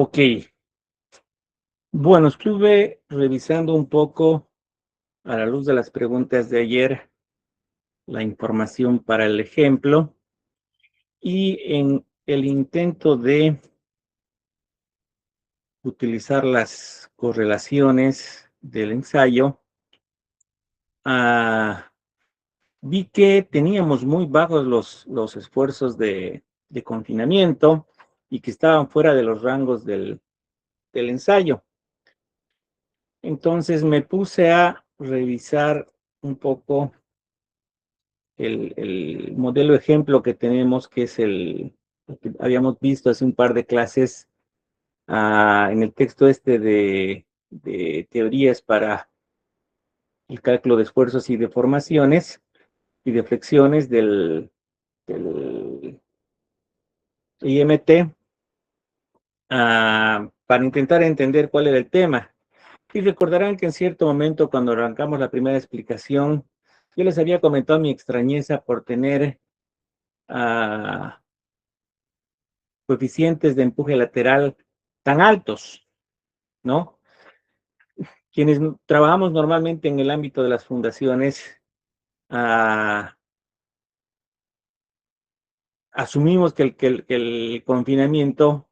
Ok, bueno, estuve revisando un poco a la luz de las preguntas de ayer, la información para el ejemplo, y en el intento de utilizar las correlaciones del ensayo, ah, vi que teníamos muy bajos los esfuerzos de confinamiento y que estaban fuera de los rangos del ensayo. Entonces me puse a revisar un poco el modelo ejemplo que tenemos, que es el que habíamos visto hace un par de clases en el texto este de teorías para el cálculo de esfuerzos y deformaciones y de flexiones del IMT, para intentar entender cuál era el tema. Y recordarán que en cierto momento, cuando arrancamos la primera explicación, yo les había comentado mi extrañeza por tener coeficientes de empuje lateral tan altos, ¿no? Quienes trabajamos normalmente en el ámbito de las fundaciones, asumimos que el confinamiento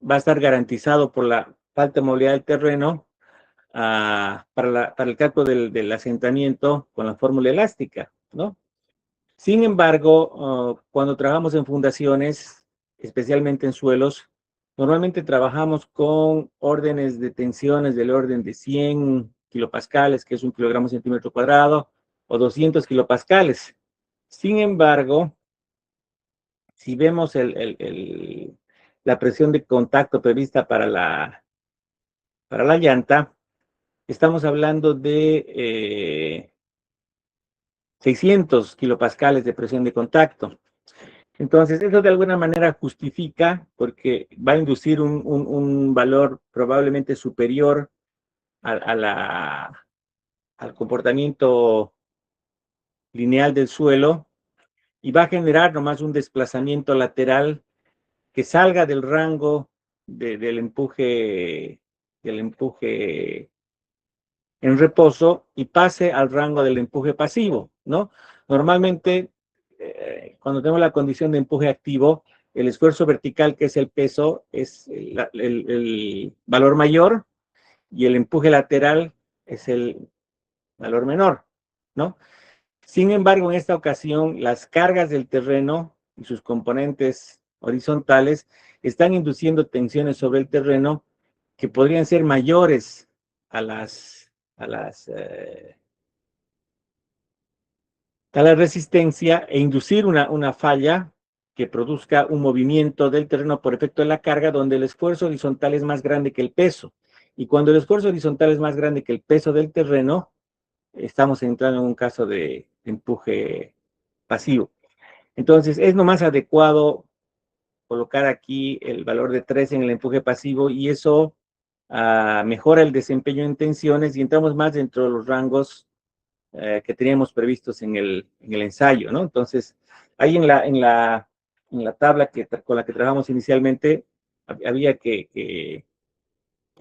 va a estar garantizado por la falta de movilidad del terreno, para el cálculo del asentamiento con la fórmula elástica, ¿no? Sin embargo, cuando trabajamos en fundaciones, especialmente en suelos, normalmente trabajamos con órdenes de tensiones del orden de 100 kilopascales, que es 1 kilogramo centímetro cuadrado, o 200 kilopascales. Sin embargo, si vemos la presión de contacto prevista para la llanta, estamos hablando de 600 kilopascales de presión de contacto. Entonces, eso de alguna manera justifica, porque va a inducir un valor probablemente superior al comportamiento lineal del suelo, y va a generar nomás un desplazamiento lateral que salga del rango del empuje en reposo y pase al rango del empuje pasivo, ¿no? Normalmente, cuando tenemos la condición de empuje activo, el esfuerzo vertical, que es el peso, es el valor mayor, y el empuje lateral es el valor menor, ¿no? Sin embargo, en esta ocasión, las cargas del terreno y sus componentes horizontales están induciendo tensiones sobre el terreno que podrían ser mayores a a las, eh, a la resistencia, e inducir una falla que produzca un movimiento del terreno por efecto de la carga, donde el esfuerzo horizontal es más grande que el peso. Y cuando el esfuerzo horizontal es más grande que el peso del terreno, estamos entrando en un caso de empuje pasivo. Entonces, es nomás adecuado colocar aquí el valor de 3 en el empuje pasivo, y eso mejora el desempeño en tensiones, y entramos más dentro de los rangos que teníamos previstos en el ensayo, ¿no? Entonces, ahí en la tabla con la que trabajamos inicialmente, había que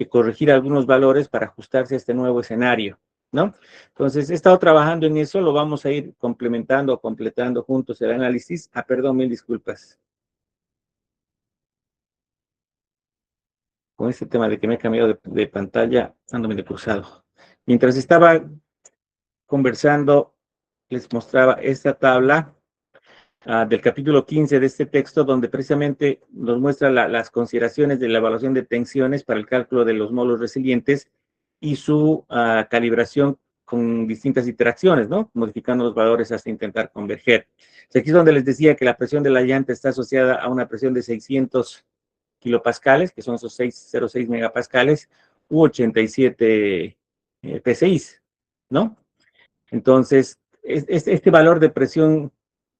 corregir algunos valores para ajustarse a este nuevo escenario, ¿no? Entonces, he estado trabajando en eso, lo vamos a ir complementando, completando juntos el análisis. Perdón, mil disculpas con este tema de que me he cambiado de pantalla, ando medio cruzado. Mientras estaba conversando, les mostraba esta tabla del capítulo 15 de este texto, donde precisamente nos muestra las consideraciones de la evaluación de tensiones para el cálculo de los módulos resilientes y su calibración con distintas interacciones, ¿no? Modificando los valores hasta intentar converger. Aquí es donde les decía que la presión de la llanta está asociada a una presión de 600 kilopascales, que son esos 606 megapascales, u 87 PSI, ¿no? Entonces, este valor de presión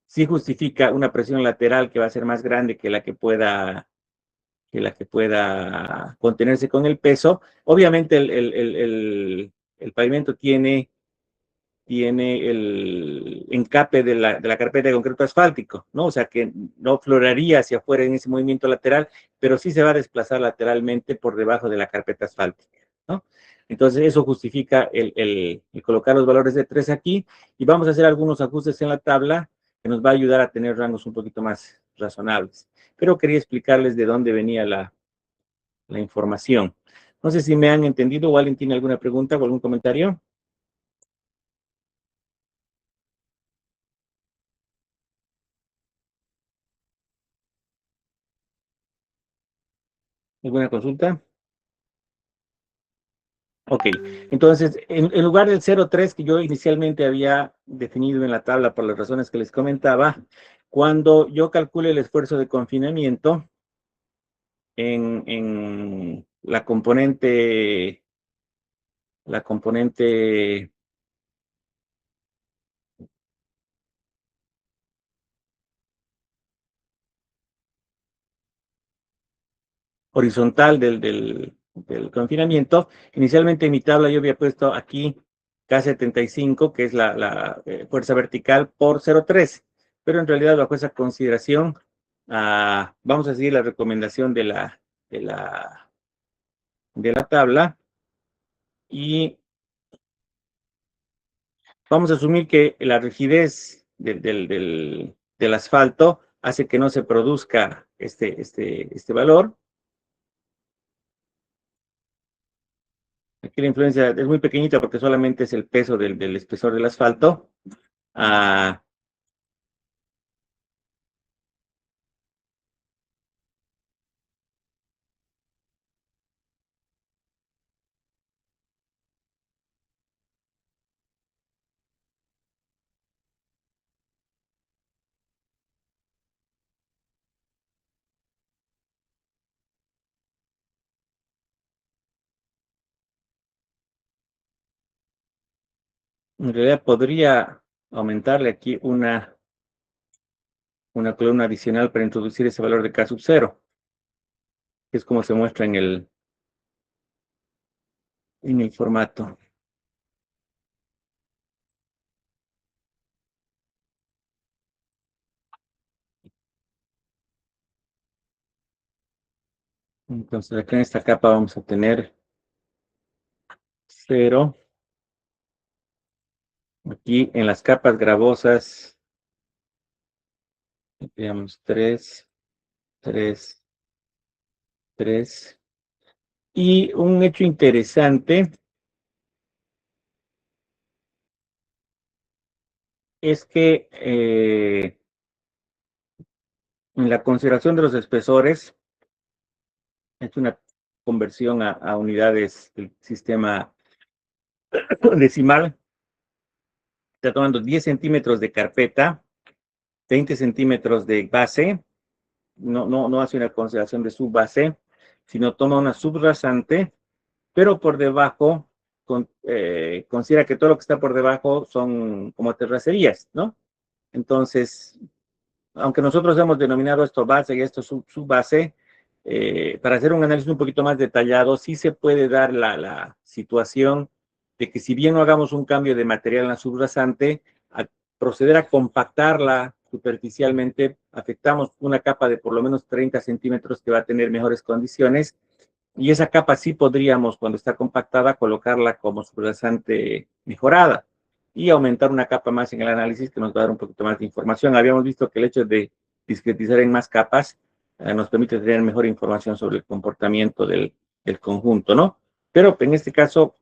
sí justifica una presión lateral que va a ser más grande que la que pueda contenerse con el peso. Obviamente, el pavimento tiene tiene el encape de la carpeta de concreto asfáltico, ¿no? O sea que no floraría hacia afuera en ese movimiento lateral, pero sí se va a desplazar lateralmente por debajo de la carpeta asfáltica, ¿no? Entonces eso justifica el colocar los valores de 3 aquí y vamos a hacer algunos ajustes en la tabla que nos va a ayudar a tener rangos un poquito más razonables. Pero quería explicarles de dónde venía la información. No sé si me han entendido o alguien tiene alguna pregunta o algún comentario. ¿Alguna consulta? Ok, entonces, en lugar del 0,3 que yo inicialmente había definido en la tabla por las razones que les comentaba, cuando yo calcule el esfuerzo de confinamiento en la componente horizontal del confinamiento, inicialmente en mi tabla yo había puesto aquí K75, que es la fuerza vertical por 0,3, pero en realidad bajo esa consideración vamos a seguir la recomendación de la, de la tabla y vamos a asumir que la rigidez del asfalto hace que no se produzca este valor. Aquí la influencia es muy pequeñita porque solamente es el peso del espesor del asfalto. Ah, en realidad podría aumentarle aquí una columna adicional para introducir ese valor de K sub 0, que es como se muestra en el formato. Entonces acá en esta capa vamos a tener 0. Aquí en las capas gravosas, veamos 3, 3, 3. Y un hecho interesante es que en la consideración de los espesores, es una conversión a unidades del sistema decimal, está tomando 10 centímetros de carpeta, 20 centímetros de base, no hace una consideración de subbase, sino toma una subrasante, pero por debajo considera que todo lo que está por debajo son como terracerías, ¿no? Entonces, aunque nosotros hemos denominado esto base y esto subbase, para hacer un análisis un poquito más detallado, sí se puede dar la situación de que si bien no hagamos un cambio de material en la subrasante, al proceder a compactarla superficialmente, afectamos una capa de por lo menos 30 centímetros que va a tener mejores condiciones y esa capa sí podríamos, cuando está compactada, colocarla como subrasante mejorada y aumentar una capa más en el análisis que nos va a dar un poquito más de información. Habíamos visto que el hecho de discretizar en más capas nos permite tener mejor información sobre el comportamiento del conjunto, ¿no? Pero en este caso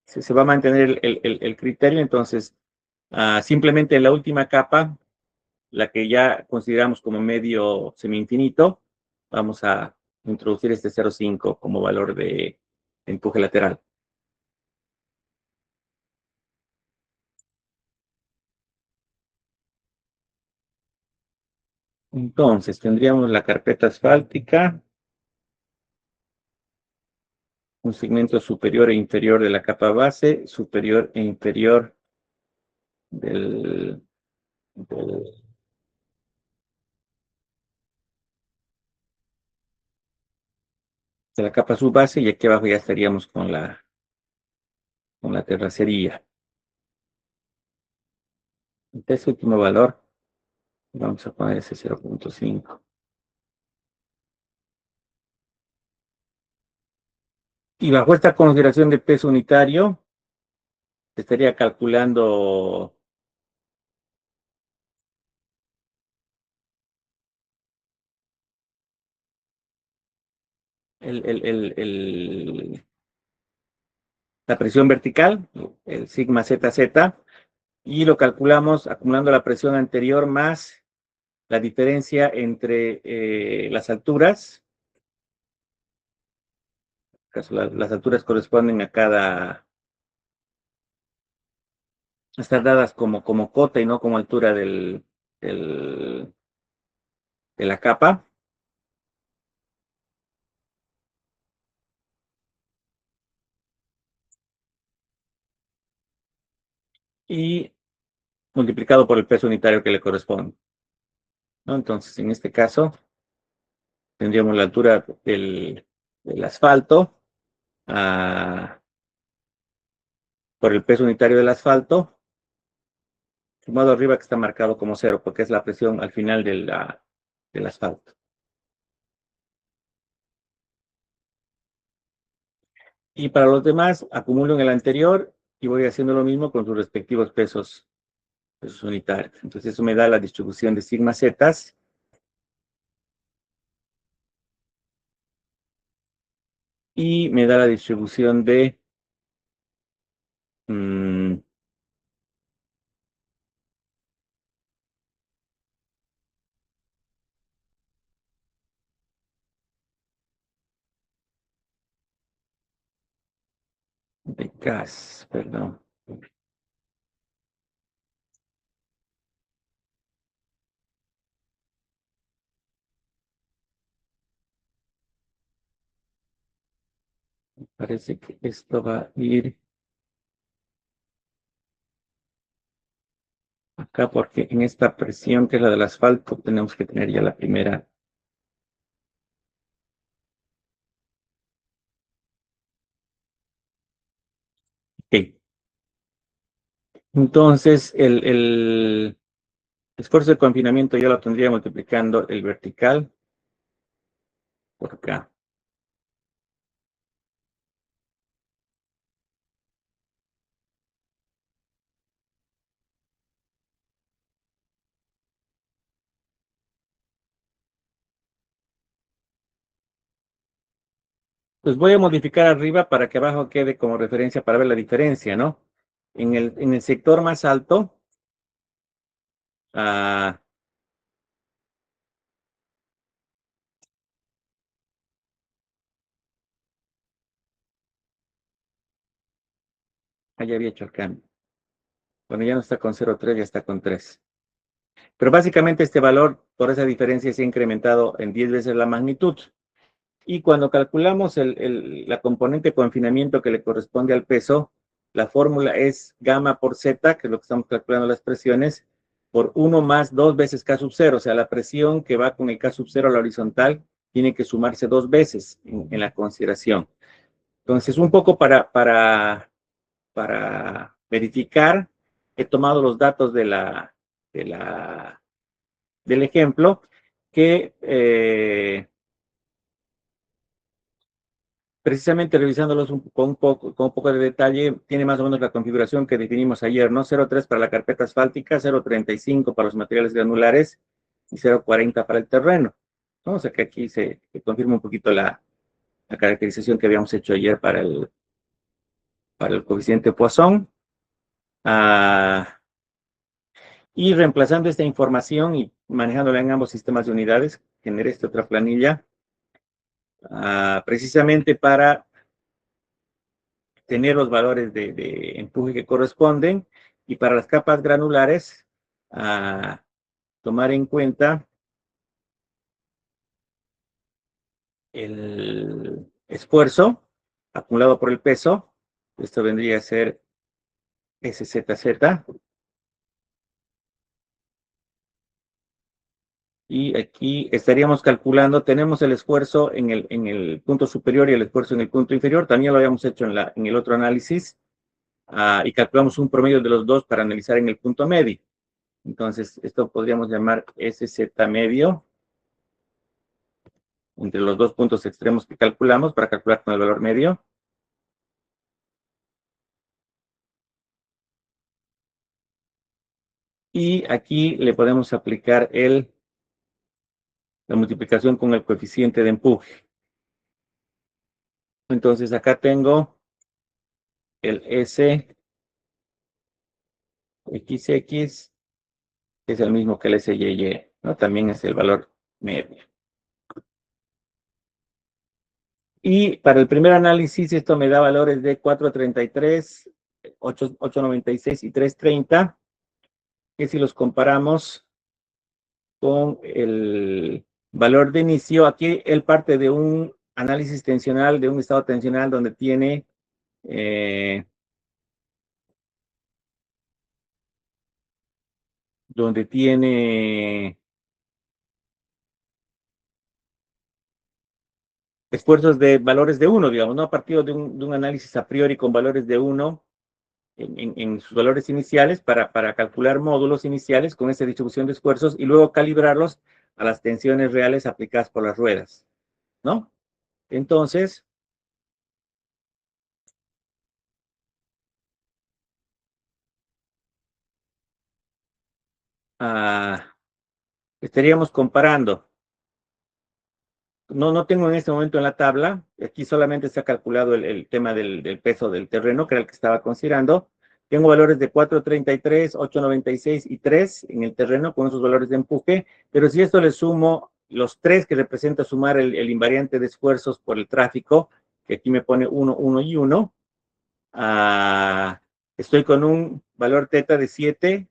se va a mantener el criterio, entonces simplemente en la última capa, la que ya consideramos como medio semi-infinito, vamos a introducir este 0,5 como valor de empuje lateral. Entonces, tendríamos la carpeta asfáltica, un segmento superior e inferior de la capa base, superior e inferior del, del- de la capa subbase, y aquí abajo ya estaríamos con la terracería. Este último valor, vamos a poner ese 0.5. Y bajo esta consideración de peso unitario, estaría calculando la presión vertical, el sigma ZZ, y lo calculamos acumulando la presión anterior más la diferencia entre las alturas. Las alturas corresponden a cada, están dadas como cota y no como altura del, de la capa. Y multiplicado por el peso unitario que le corresponde, ¿no? Entonces, en este caso, tendríamos la altura del asfalto por el peso unitario del asfalto, sumado arriba que está marcado como 0, porque es la presión al final del asfalto. Y para los demás, acumulo en el anterior y voy haciendo lo mismo con sus respectivos pesos unitarios. Entonces, eso me da la distribución de sigma zetas. Y me da la distribución de gas, perdón. Parece que esto va a ir acá porque en esta presión que es la del asfalto tenemos que tener ya la primera. Ok. Entonces, el esfuerzo de confinamiento yo lo tendría multiplicando el vertical por acá. Pues voy a modificar arriba para que abajo quede como referencia para ver la diferencia, ¿no? En el sector más alto, ah, ya había hecho el cambio. Bueno, ya no está con 0,3, ya está con 3. Pero básicamente este valor, por esa diferencia, se ha incrementado en 10 veces la magnitud. Y cuando calculamos la componente de confinamiento que le corresponde al peso, la fórmula es gamma por z, que es lo que estamos calculando las presiones, por 1 más 2 veces K sub 0. O sea, la presión que va con el K sub 0 a la horizontal tiene que sumarse 2 veces en la consideración. Entonces, un poco para verificar, he tomado los datos del ejemplo que precisamente revisándolos con un poco de detalle, tiene más o menos la configuración que definimos ayer, ¿no? 0,3 para la carpeta asfáltica, 0,35 para los materiales granulares y 0,40 para el terreno, ¿no? O sea que aquí se confirma un poquito la caracterización que habíamos hecho ayer para el coeficiente Poisson. Y reemplazando esta información y manejándola en ambos sistemas de unidades, generé esta otra planilla, precisamente para tener los valores de empuje que corresponden y para las capas granulares tomar en cuenta el esfuerzo acumulado por el peso. Esto vendría a ser SZZ. Y aquí estaríamos calculando, tenemos el esfuerzo en el punto superior y el esfuerzo en el punto inferior. También lo habíamos hecho en el otro análisis. Y calculamos un promedio de los dos para analizar en el punto medio. Entonces, esto podríamos llamar SZ medio entre los dos puntos extremos que calculamos para calcular con el valor medio. Y aquí le podemos aplicar la multiplicación con el coeficiente de empuje. Entonces, acá tengo el SXX, que es el mismo que el SYY, ¿no? También es el valor medio. Y para el primer análisis, esto me da valores de 433, 896 y 330, que si los comparamos con el valor de inicio, aquí él parte de un análisis tensional, de un estado tensional eh, donde tiene esfuerzos de valores de 1, digamos, ¿no? A partir de un análisis a priori con valores de 1 en sus valores iniciales para calcular módulos iniciales con esa distribución de esfuerzos y luego calibrarlos a las tensiones reales aplicadas por las ruedas, ¿no? Entonces, ah, estaríamos comparando. No tengo en este momento en la tabla, aquí solamente se ha calculado el tema del peso del terreno, que era el que estaba considerando. Tengo valores de 433, 896 y 3 en el terreno con esos valores de empuje, pero si esto le sumo los 3 que representa sumar el invariante de esfuerzos por el tráfico, que aquí me pone 1, 1 y 1, estoy con un valor teta de 7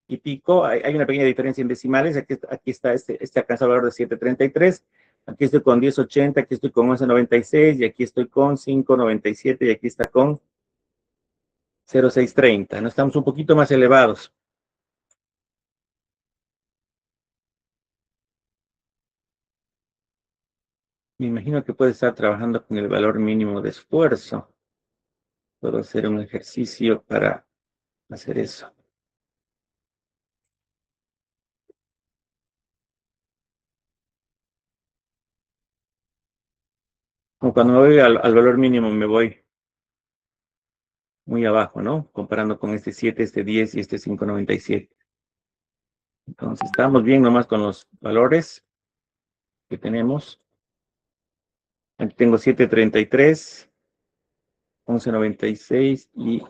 y pico. Hay una pequeña diferencia en decimales. Aquí está este alcanza el valor de 733. Aquí estoy con 1080, aquí estoy con 1196 y aquí estoy con 597 y aquí está con 0630. No estamos un poquito más elevados. Me imagino que puede estar trabajando con el valor mínimo de esfuerzo. Puedo hacer un ejercicio para hacer eso. Como cuando me voy al valor mínimo, me voy muy abajo, ¿no? Comparando con este 7, este 10 y este 597. Entonces, estamos bien nomás con los valores que tenemos. Aquí tengo 733, 1196 y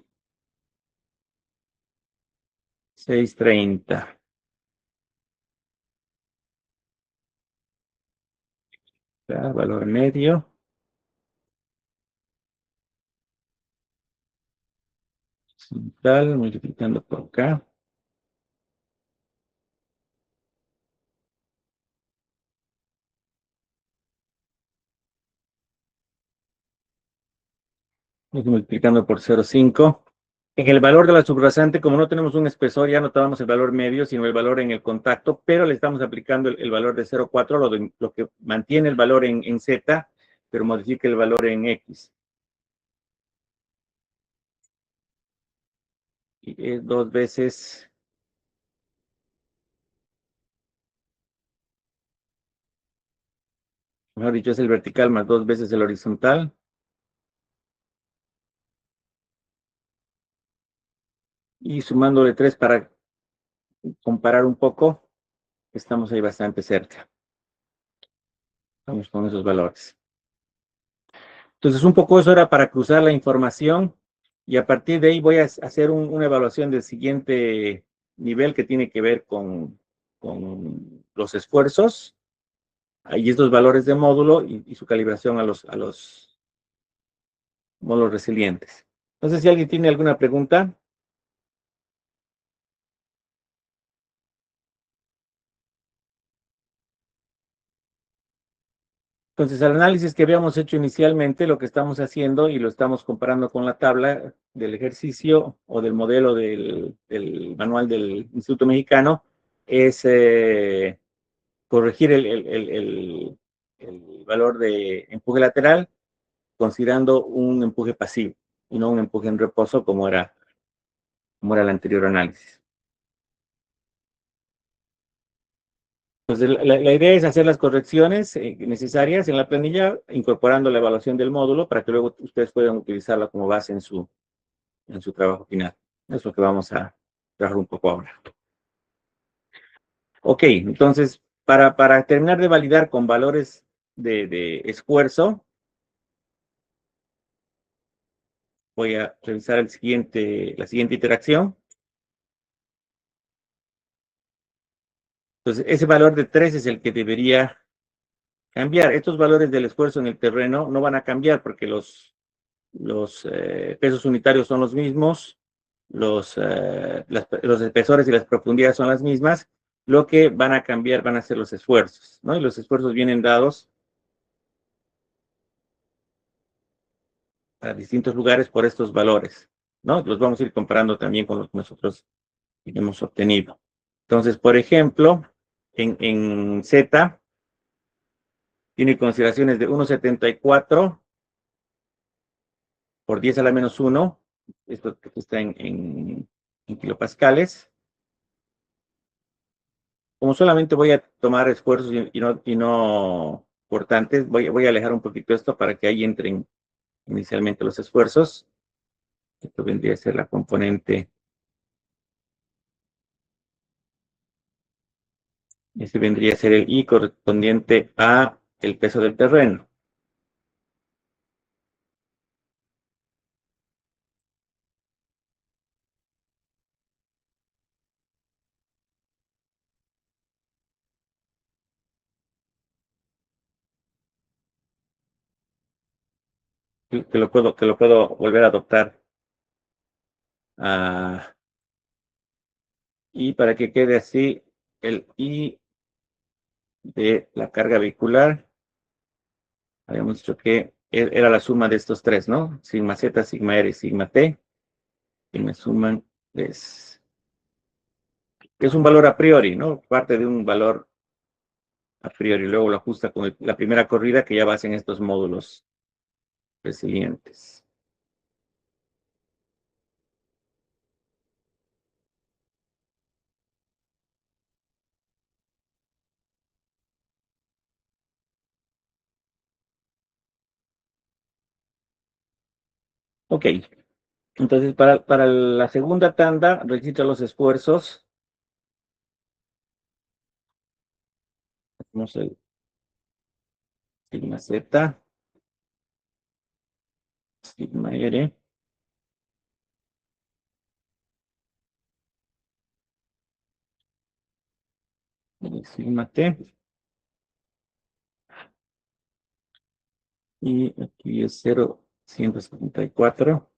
630. Valor medio. Tal, multiplicando por acá. Multiplicando por 0,5. En el valor de la subrasante, como no tenemos un espesor, ya no tomamos el valor medio, sino el valor en el contacto, pero le estamos aplicando el valor de 0,4, lo que mantiene el valor en Z, pero modifica el valor en X. Y es 2 veces, mejor dicho, es el vertical más 2 veces el horizontal. Y sumándole 3 para comparar un poco, estamos ahí bastante cerca. Vamos con esos valores. Entonces, un poco eso era para cruzar la información y a partir de ahí voy a hacer una evaluación del siguiente nivel que tiene que ver con los esfuerzos y estos valores de módulo y su calibración a los módulos resilientes. Entonces, si alguien tiene alguna pregunta. Entonces, el análisis que habíamos hecho inicialmente, lo que estamos haciendo y lo estamos comparando con la tabla del ejercicio o del modelo del manual del Instituto Mexicano, es corregir el valor de empuje lateral considerando un empuje pasivo y no un empuje en reposo como era el anterior análisis. Entonces, la idea es hacer las correcciones necesarias en la planilla, incorporando la evaluación del módulo para que luego ustedes puedan utilizarla como base en su trabajo final. Es lo que vamos a trabajar un poco ahora. Ok, entonces, para terminar de validar con valores de esfuerzo, voy a revisar la siguiente interacción. Entonces, ese valor de 3 es el que debería cambiar. Estos valores del esfuerzo en el terreno no van a cambiar porque los pesos unitarios son los mismos, los espesores y las profundidades son las mismas. Lo que van a cambiar van a ser los esfuerzos, ¿no? Y los esfuerzos vienen dados a distintos lugares por estos valores, ¿no? Los vamos a ir comparando también con los que nosotros hemos obtenido. Entonces, por ejemplo, en Z tiene consideraciones de 1,74 por 10 a la menos 1. Esto está en kilopascales. Como solamente voy a tomar esfuerzos y no cortantes, voy a alejar un poquito esto para que ahí entren inicialmente los esfuerzos. Esto vendría a ser la componente. Este vendría a ser el I correspondiente a el peso del terreno. Que lo puedo volver a adoptar. Y para que quede así, el I de la carga vehicular, habíamos dicho que era la suma de estos tres, ¿no? Sigma Z, sigma R y sigma T, que me suman tres. Es un valor a priori, ¿no? Parte de un valor a priori, luego lo ajusta con la primera corrida que ya va en estos módulos resilientes. Ok, entonces para la segunda tanda, registra los esfuerzos. Hacemos el sigma Z, sigma R, y sigma T. Y aquí es 0,174.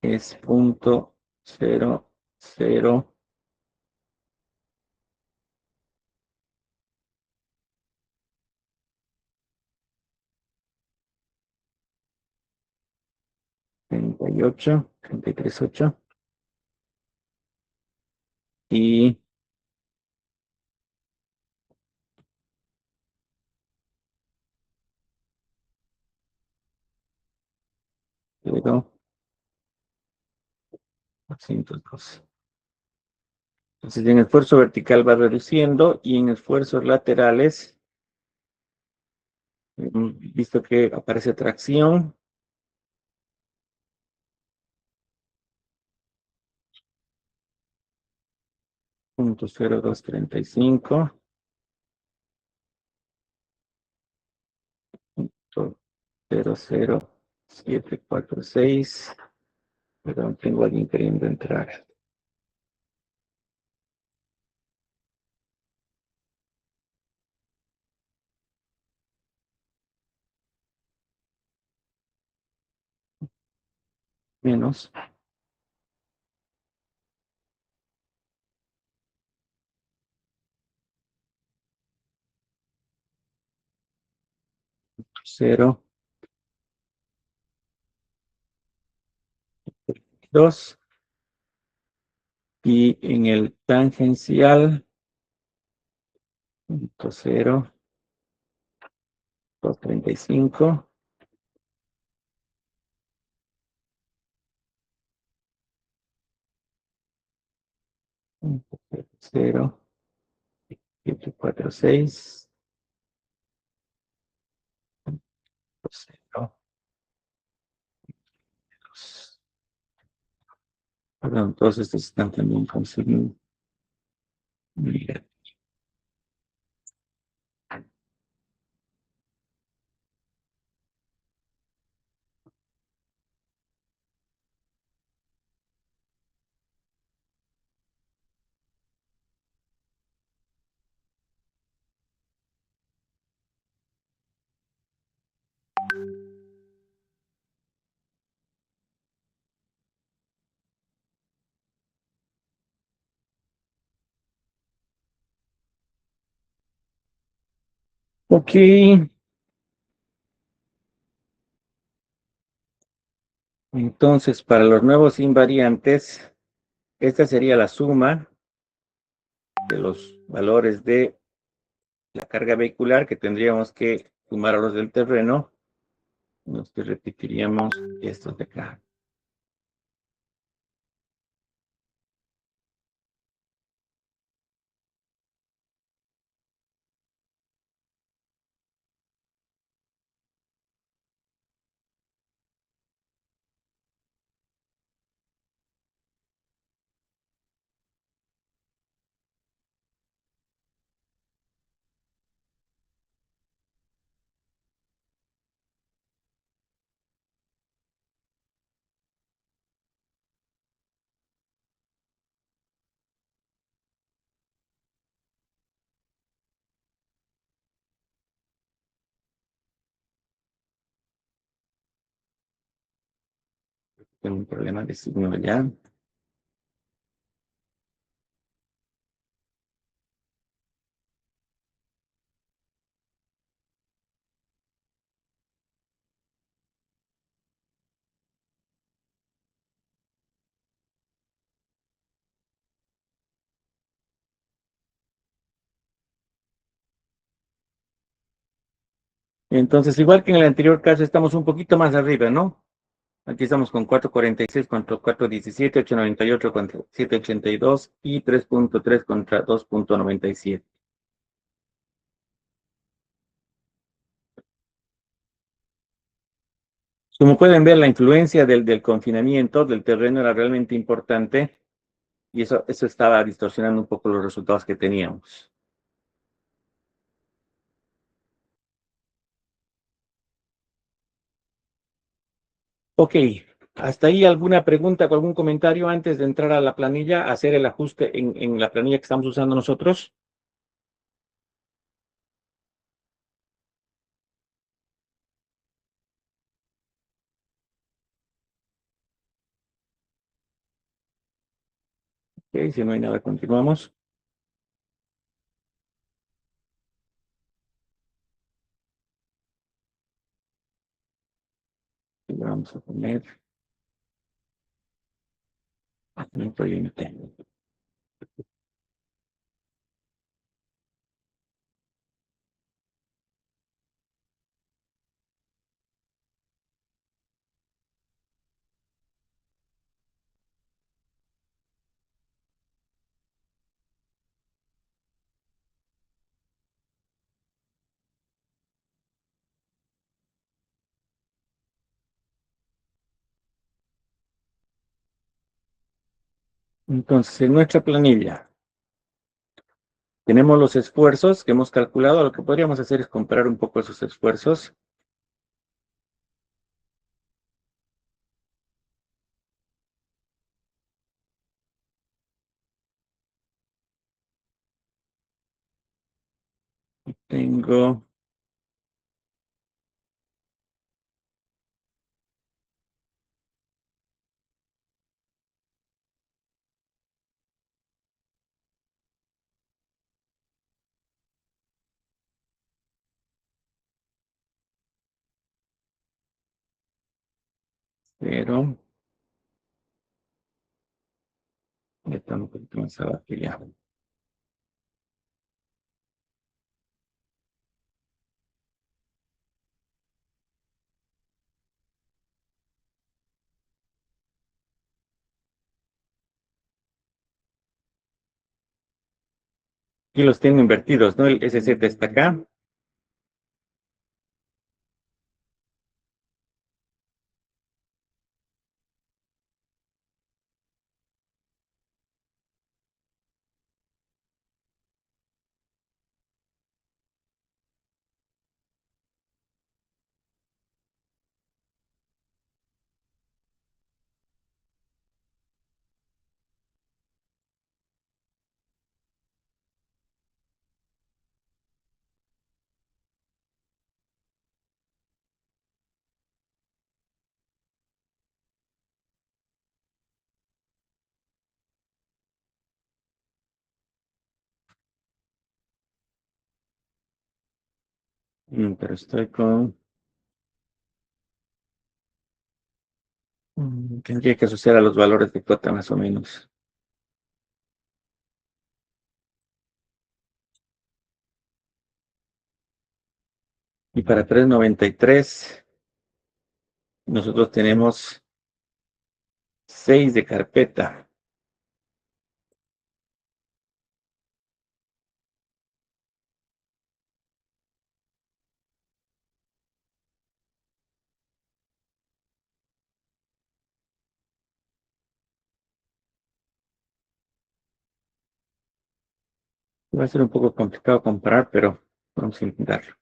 Es 0,00. 38, 33,8 y luego 212. Entonces, en esfuerzo vertical va reduciendo y en esfuerzos laterales, visto que aparece tracción, 0,0235, 0,0746. Perdón, tengo a alguien queriendo entrar. Menos 0,2. Y en el tangencial, 0,235. 0, 746, 0, 2. Perdón, todos estos están también con signo negativo. Ok, entonces para los nuevos invariantes, esta sería la suma de los valores de la carga vehicular que tendríamos que sumar a los del terreno. Nos repetiríamos estos de acá. Tengo un problema de signo ya. Entonces, igual que en el anterior caso, estamos un poquito más arriba, ¿no? Aquí estamos con 446 contra 417, 898 contra 782 y 3.3 contra 2.97. Como pueden ver, la influencia del confinamiento del terreno era realmente importante y eso estaba distorsionando un poco los resultados que teníamos. Ok, hasta ahí alguna pregunta o algún comentario antes de entrar a la planilla, hacer el ajuste en la planilla que estamos usando nosotros. Ok, si no hay nada, continuamos. Y vamos a poner nuestro límite. Entonces, en nuestra planilla tenemos los esfuerzos que hemos calculado. Lo que podríamos hacer es comparar un poco esos esfuerzos. Tengo, pero, ya está un poquito más abajo ya. Aquí los tengo invertidos, ¿no? El SZ está acá. Pero estoy con... tendría que asociar a los valores de cuota más o menos. Y para 393 nosotros tenemos 6 de carpeta. Va a ser un poco complicado comparar, pero vamos a intentarlo.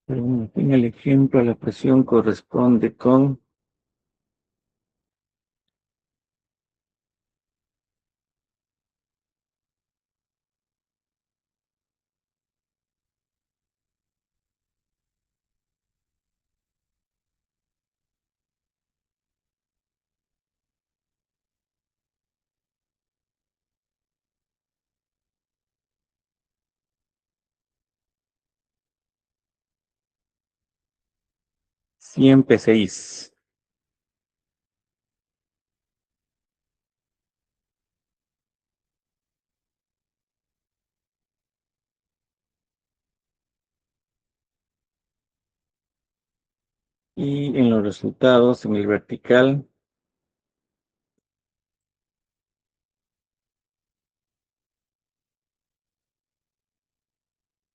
Pero bueno, en el ejemplo, la presión corresponde con 100 PSI. Y en los resultados, en el vertical,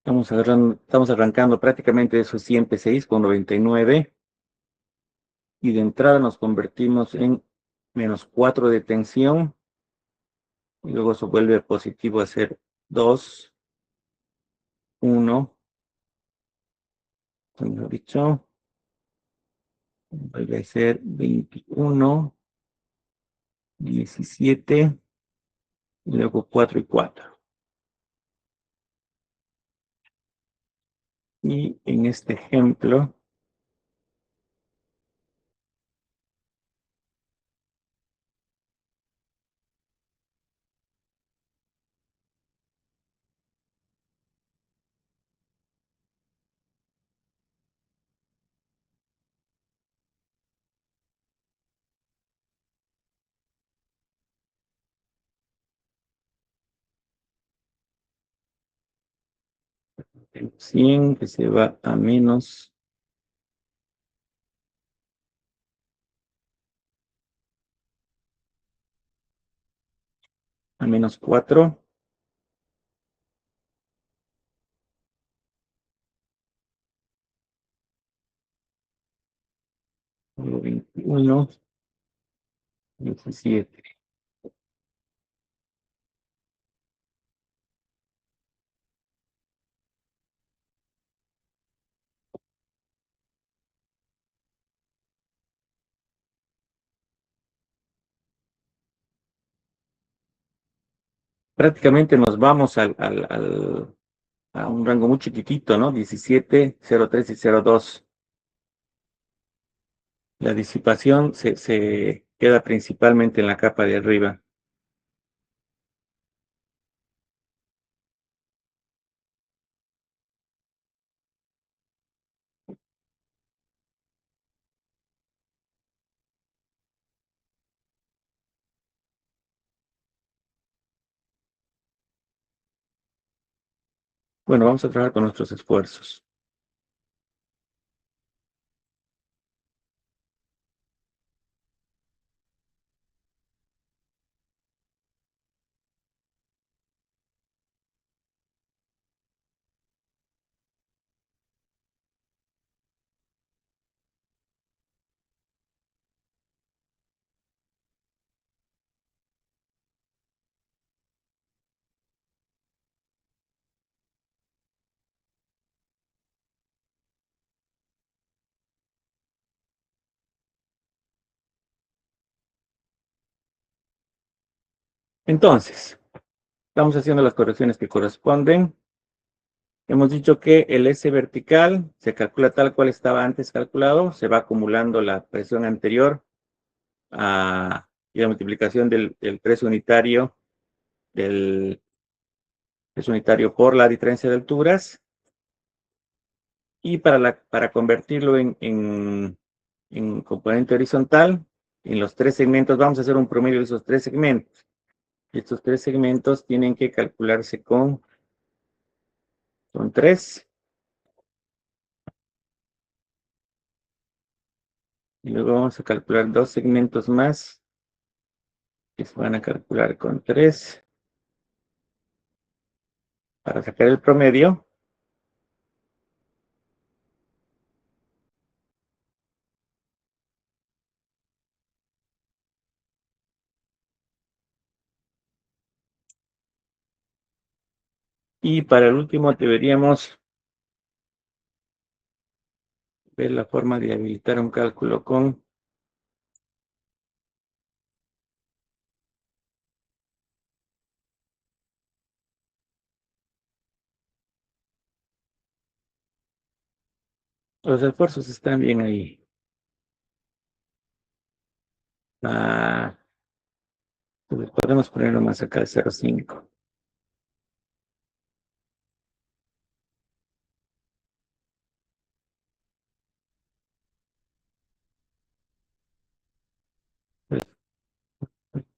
estamos arrancando prácticamente de esos 100 PSI con 99. Y de entrada nos convertimos en -4 de tensión. Y luego se vuelve positivo a ser 2, 1, como he dicho, vuelve a ser 21, 17, y luego 4 y 4. Y en este ejemplo, el 100 que se va a menos 4, luego 21, 17. prácticamente nos vamos a un rango muy chiquitito, ¿no? 17, 0,3 y 0,2. La disipación se queda principalmente en la capa de arriba. Bueno, vamos a trabajar con nuestros esfuerzos. Entonces, estamos haciendo las correcciones que corresponden. Hemos dicho que el S vertical se calcula tal cual estaba antes calculado, se va acumulando la presión anterior y la multiplicación del precio unitario del precio unitario por la diferencia de alturas. Y para convertirlo en componente horizontal, en los tres segmentos, vamos a hacer un promedio de esos tres segmentos. Estos tres segmentos tienen que calcularse con 3. Y luego vamos a calcular dos segmentos más que se van a calcular con 3 para sacar el promedio. Y para el último deberíamos ver la forma de habilitar un cálculo con los esfuerzos están bien ahí. Ah, pues podemos ponerlo más acá de 0,5.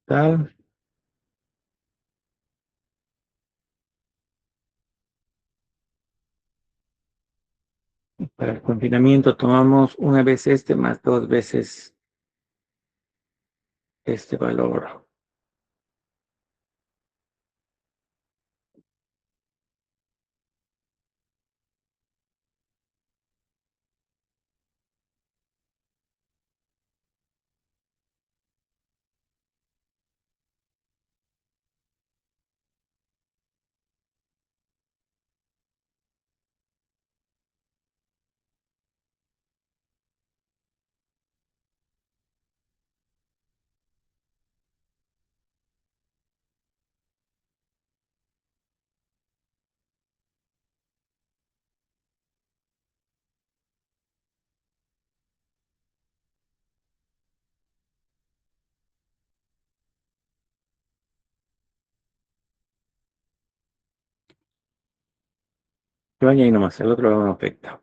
Tal. Para el confinamiento tomamos una vez este más dos veces este valor. Que vaya ahí nomás, el otro no afecta.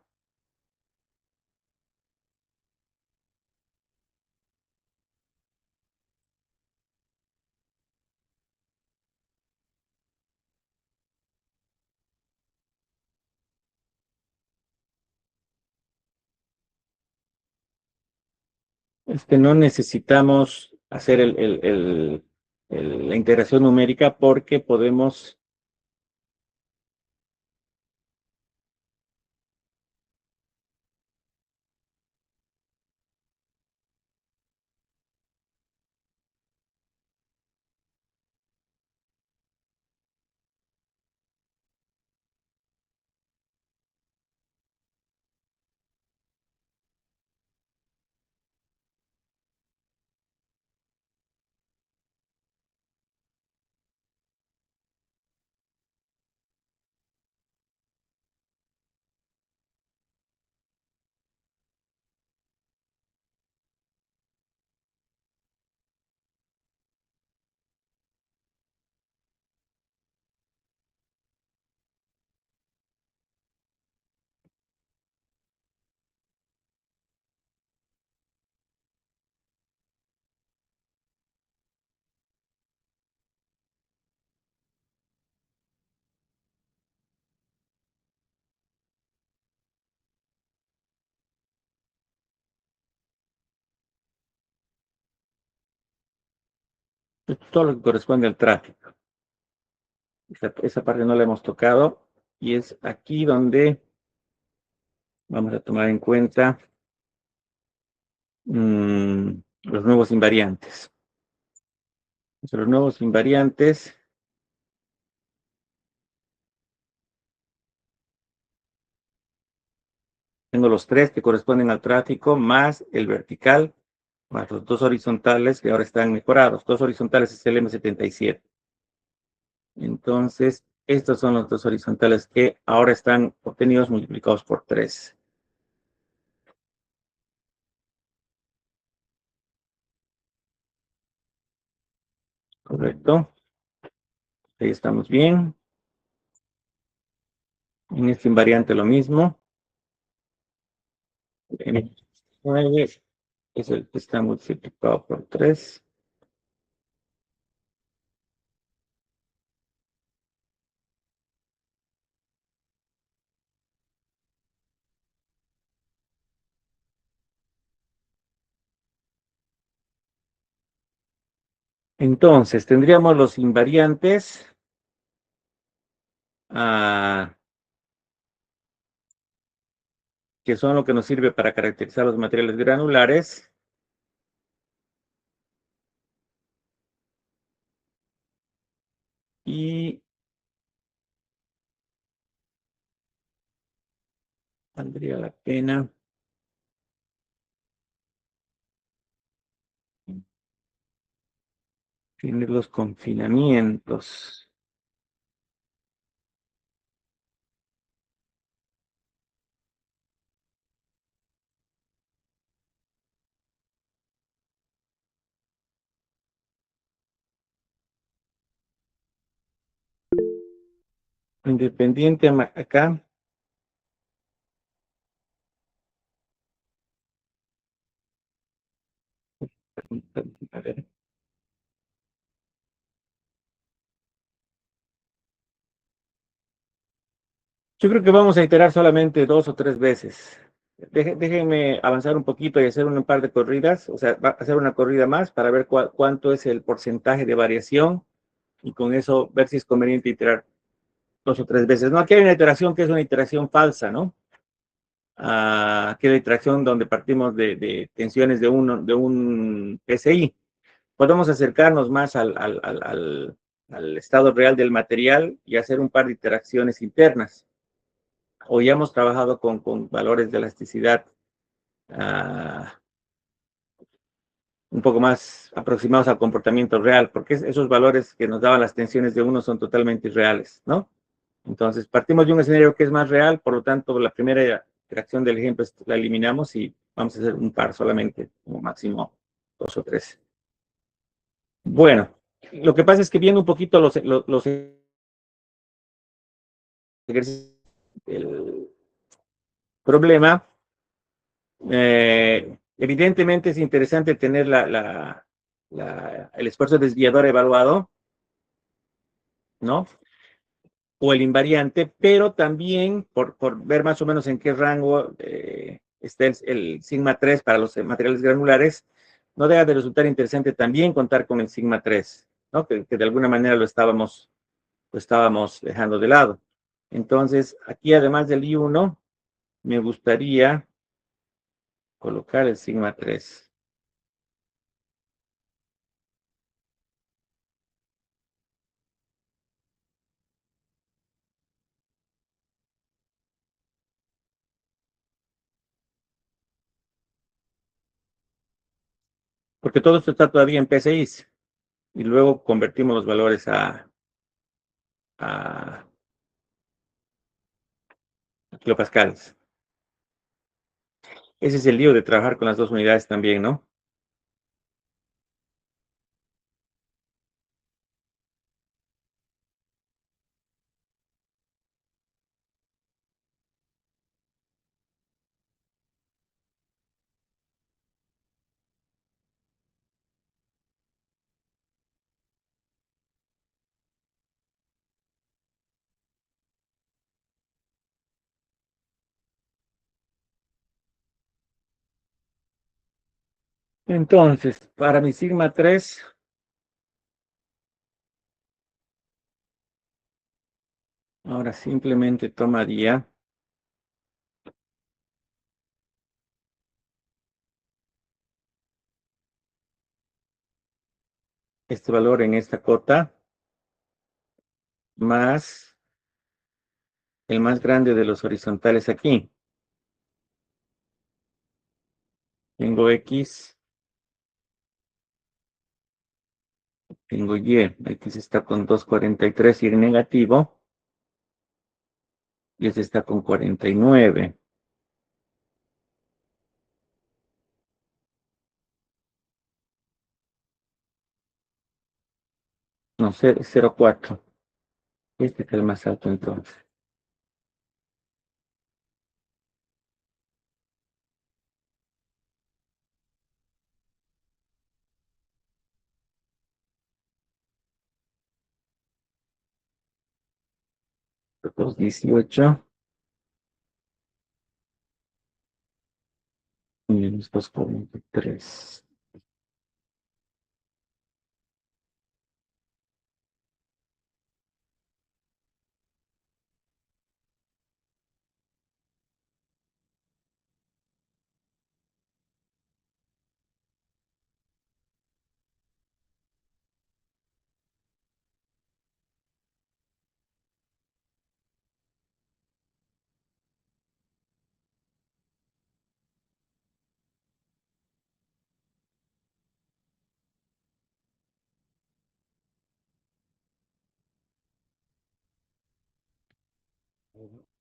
No necesitamos hacer la integración numérica porque podemos. todo lo que corresponde al tráfico. Esa parte no la hemos tocado y es aquí donde vamos a tomar en cuenta los nuevos invariantes. Los nuevos invariantes, tengo los tres que corresponden al tráfico, más el vertical, más los dos horizontales que ahora están mejorados. Dos horizontales es el M77. Entonces, estos son los dos horizontales que ahora están obtenidos multiplicados por 3. ¿Correcto? Ahí estamos bien. En este invariante lo mismo. M9 es el que está multiplicado por 3. Entonces, tendríamos los invariantes que son lo que nos sirve para caracterizar los materiales granulares. Y valdría la pena tener los confinamientos. Independiente acá. A ver. Yo creo que vamos a iterar solamente 2 o 3 veces. Déjenme avanzar un poquito y hacer un par de corridas, o sea, hacer una corrida más para ver cuánto es el porcentaje de variación y con eso ver si es conveniente iterar 2 o 3 veces. No, aquí hay una iteración que es una iteración falsa, ¿no? Aquí hay la iteración donde partimos de tensiones de un PSI. Podemos acercarnos más al estado real del material y hacer un par de interacciones internas. O ya hemos trabajado con valores de elasticidad ah, un poco más aproximados al comportamiento real, porque esos valores que nos daban las tensiones de uno son totalmente irreales, ¿no? Entonces, partimos de un escenario que es más real, por lo tanto, la primera interacción del ejemplo la eliminamos y vamos a hacer un par solamente, como máximo 2 o 3. Bueno, lo que pasa es que viendo un poquito los ejercicios, el problema, evidentemente es interesante tener el esfuerzo desviador evaluado, ¿no? O el invariante, pero también por ver más o menos en qué rango está el sigma 3 para los materiales granulares, no deja de resultar interesante también contar con el sigma 3, ¿no? Que de alguna manera lo estábamos dejando de lado. Entonces, aquí además del I1, me gustaría colocar el sigma 3. Porque todo esto está todavía en PSI y luego convertimos los valores a kilopascales. Ese es el lío de trabajar con las dos unidades también, ¿no? Entonces, para mi sigma 3, Ahora simplemente tomaría este valor en esta cota más el más grande de los horizontales aquí. Tengo X, tengo Y. X está con 2,43 y en negativo. Y este está con 49. No sé, 0,4. Este es el más alto entonces. Los 18 menos 2,43.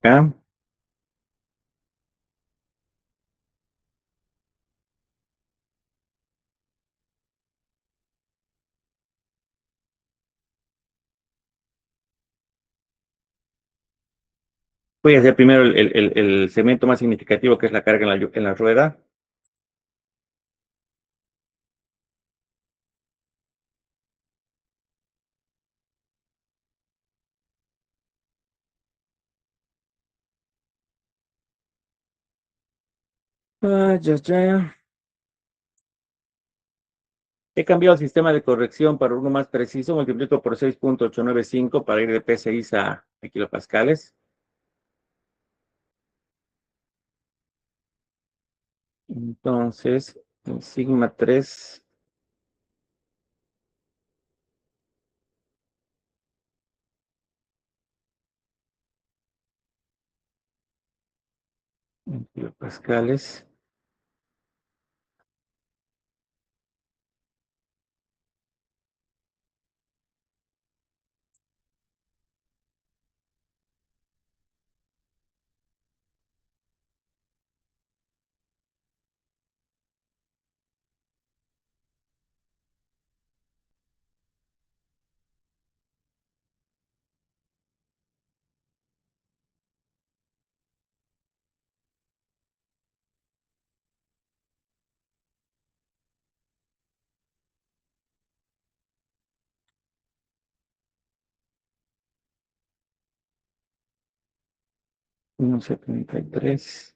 Acá voy a hacer primero el segmento más significativo, que es la carga en la rueda. Ah, ya. He cambiado el sistema de corrección para uno más preciso. Multiplico por 6,895 para ir de PSI a kilopascales. Entonces, el sigma 3 en kilopascales. 1,73.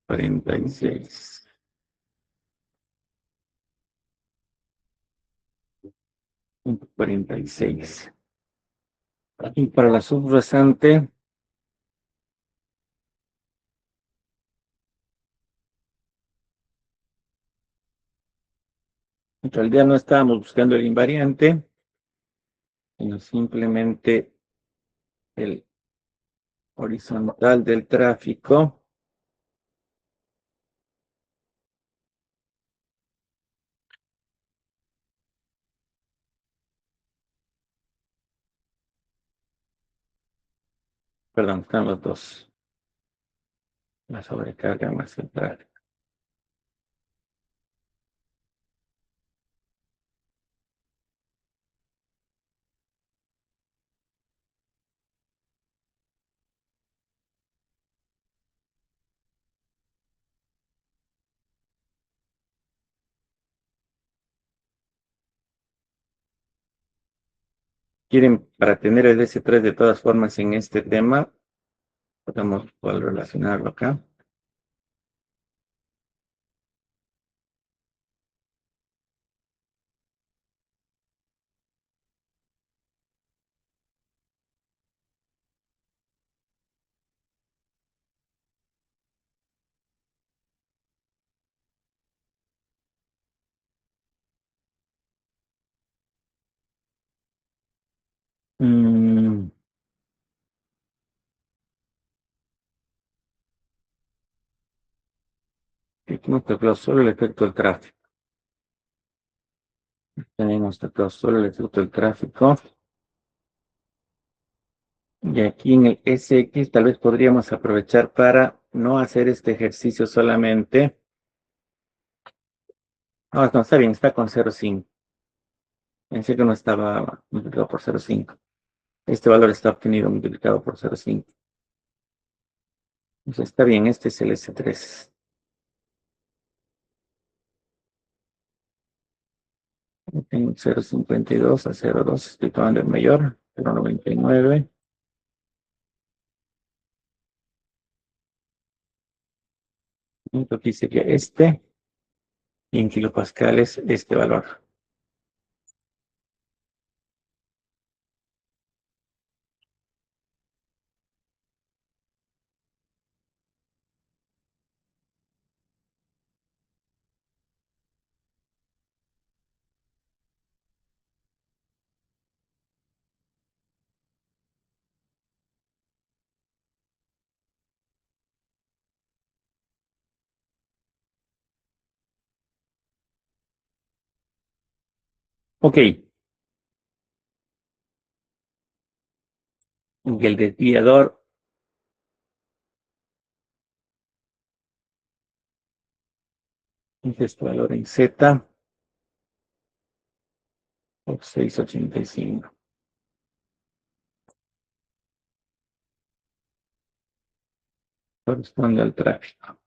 46. 46. Y para la subrasante, en realidad no estábamos buscando el invariante, sino simplemente el horizontal del tráfico. Perdón, están los dos. La sobrecarga más el tráfico. Quieren, para tener el S3 de todas formas en este tema, podemos relacionarlo acá. Mm, hemos tocado solo el efecto del tráfico. Tenemos tocado solo el efecto del tráfico. Y aquí en el SX tal vez podríamos aprovechar para no hacer este ejercicio solamente. Ah, no, está bien, está con 0,5. Pensé que no estaba multiplicado por 0,5. Este valor está obtenido multiplicado por 0,5. Entonces está bien, este es el S3. Tengo 0,52 a 0,2, estoy tomando el mayor, 0,99. Y aquí sería este, y en kilopascales este valor. Ok, y el desviador, este valor en Z, por 6,85. Corresponde al tráfico.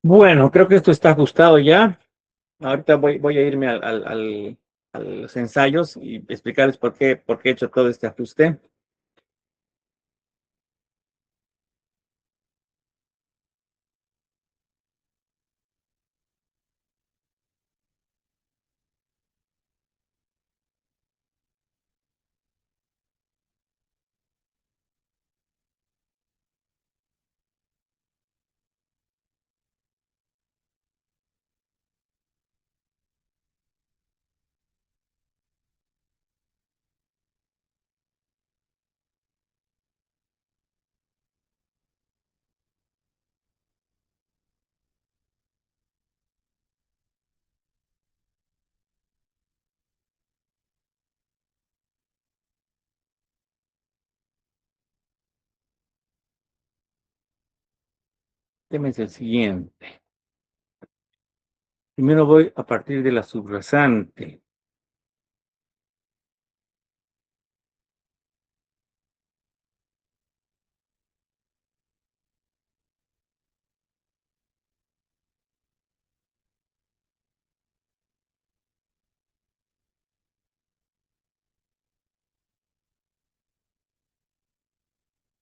Bueno, creo que esto está ajustado ya. Ahorita voy a irme a los ensayos y explicarles por qué he hecho todo este ajuste. Este es el siguiente. Primero voy a partir de la subrasante.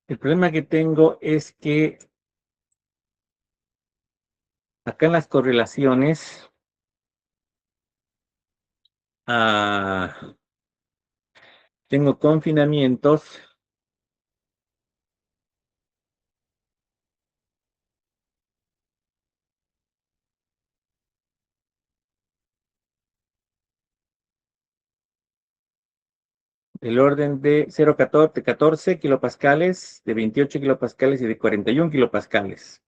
El problema que tengo es que acá en las correlaciones, tengo confinamientos del orden de 0,14 kilopascales, de 28 kilopascales y de 41 kilopascales.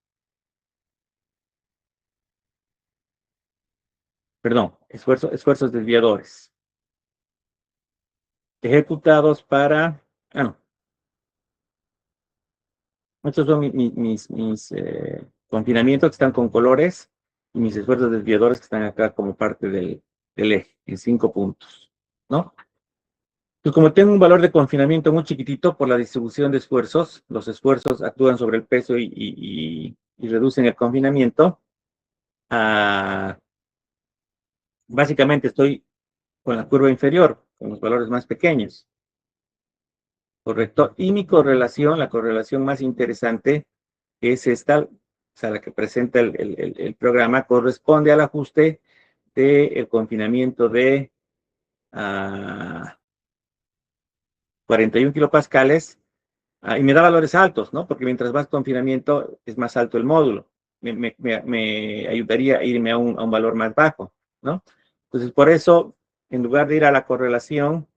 Perdón, esfuerzos desviadores. Ejecutados para... no, estos son mis confinamientos que están con colores y mis esfuerzos desviadores que están acá como parte del eje, en 5 puntos, ¿no? Pues como tengo un valor de confinamiento muy chiquitito por la distribución de esfuerzos, los esfuerzos actúan sobre el peso y reducen el confinamiento. ah, Básicamente estoy con la curva inferior, con los valores más pequeños, ¿correcto? Y mi correlación, la correlación más interesante es esta, o sea, la que presenta el programa, corresponde al ajuste del confinamiento de 41 kilopascales, y me da valores altos, ¿no? Porque mientras más confinamiento es más alto el módulo. me ayudaría a irme a un valor más bajo, ¿no? Entonces, por eso, en lugar de ir a la correlación,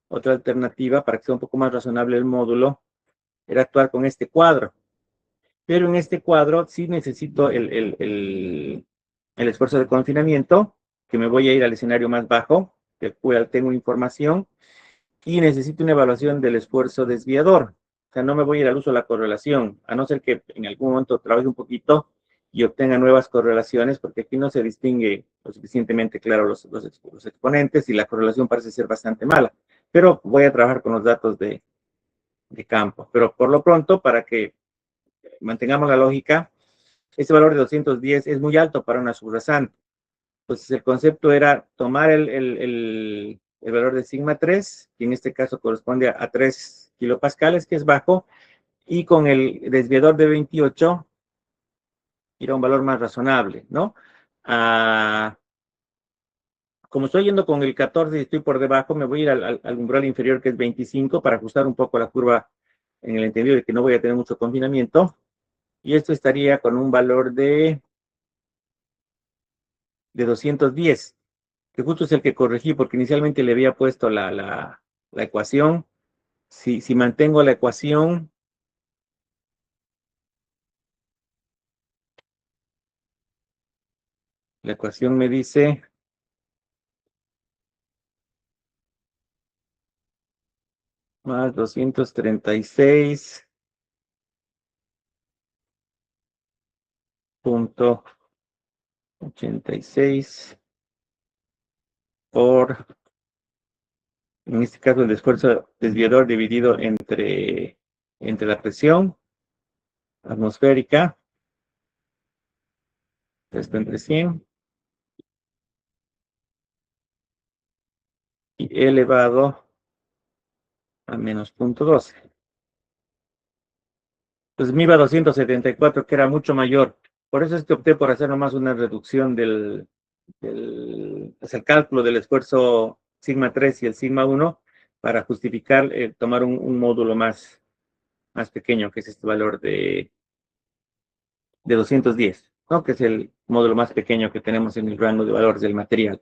otra alternativa para que sea un poco más razonable el módulo, era actuar con este cuadro. Pero en este cuadro sí necesito el esfuerzo de confinamiento, que me voy a ir al escenario más bajo, del cual tengo información, y necesito una evaluación del esfuerzo desviador. O sea, no me voy a ir al uso de la correlación, a no ser que en algún momento trabaje un poquito y obtenga nuevas correlaciones, porque aquí no se distingue lo suficientemente claro los exponentes y la correlación parece ser bastante mala. Pero voy a trabajar con los datos de campo. Pero por lo pronto, para que mantengamos la lógica, este valor de 210 es muy alto para una subrasante. Entonces, el concepto era tomar el valor de sigma 3, que en este caso corresponde a 3 kilopascales, que es bajo, y con el desviador de 28, ir a un valor más razonable, ¿no? Ah, como estoy yendo con el 14 y estoy por debajo, me voy a ir al umbral inferior, que es 25, para ajustar un poco la curva en el entendido de que no voy a tener mucho confinamiento. Y esto estaría con un valor de 210, que justo es el que corregí, porque inicialmente le había puesto la ecuación. Si mantengo la ecuación me dice más 236.86 por, en este caso, el esfuerzo desviador dividido entre la presión atmosférica, esto entre 100, y elevado a menos 0.12. Entonces me iba a 274, que era mucho mayor. Por eso es que opté por hacer nomás una reducción pues el cálculo del esfuerzo sigma 3 y el sigma 1 para justificar tomar un módulo más pequeño, que es este valor de 210, ¿no? Que es el módulo más pequeño que tenemos en el rango de valores del material,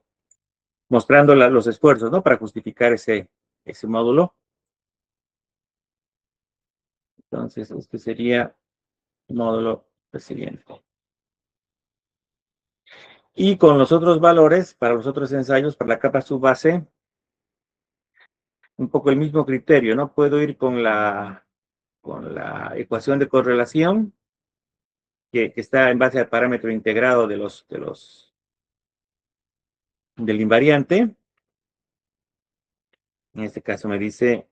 mostrando los esfuerzos, ¿no? Para justificar ese módulo. Entonces, este sería el módulo siguiente. Y con los otros valores, para los otros ensayos, para la capa subbase, un poco el mismo criterio, ¿no? Puedo ir con la ecuación de correlación, que está en base al parámetro integrado del invariante. En este caso me dice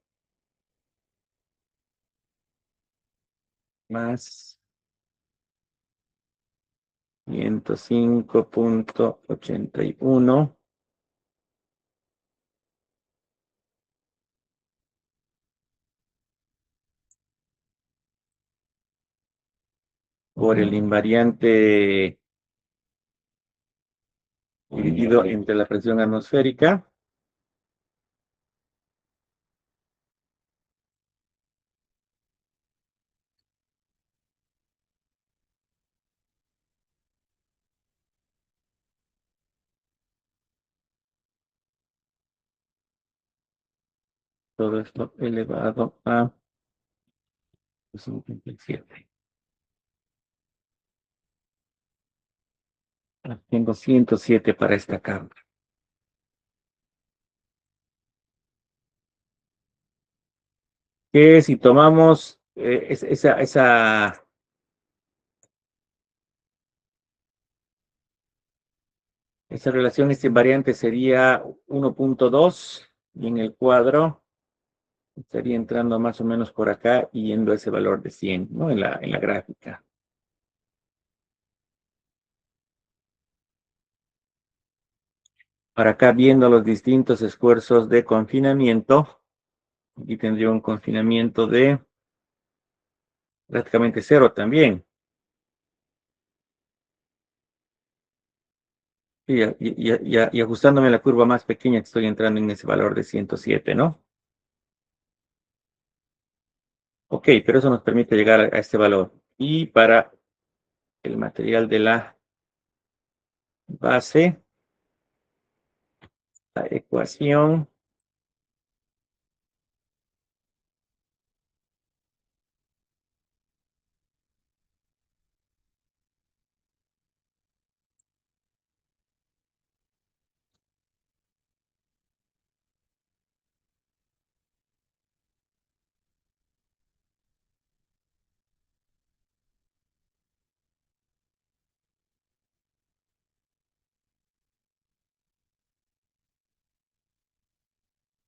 más 105.81 por el invariante dividido entre la presión atmosférica. Todo esto elevado a 57. Tengo 107 para esta cámara. Que si tomamos esa relación, este invariante sería 1.2 y en el cuadro estaría entrando más o menos por acá y yendo a ese valor de 100, ¿no? En la gráfica. Para acá viendo los distintos esfuerzos de confinamiento, y tendría un confinamiento de prácticamente cero también. Y ajustándome la curva más pequeña, que estoy entrando en ese valor de 107, ¿no? Ok, pero eso nos permite llegar a este valor. Y para el material de la base, la ecuación.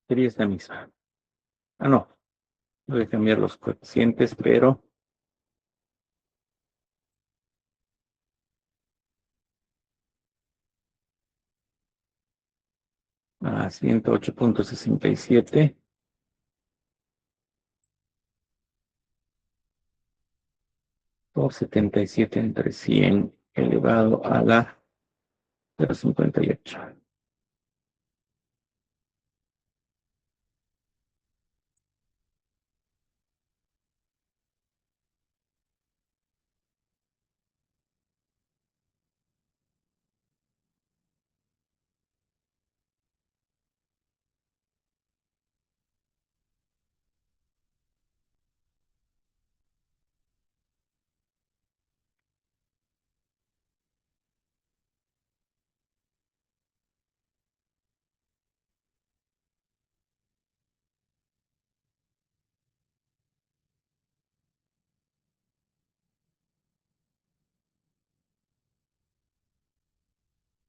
Sería esta misma. Ah, no, voy a cambiar los coeficientes, pero a 108.67 por 77 entre 100 elevado a la 0,58.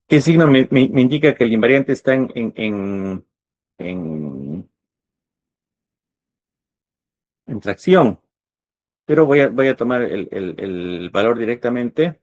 ¿Qué signo me indica que el invariante está en, en tracción? Pero voy a tomar el valor directamente.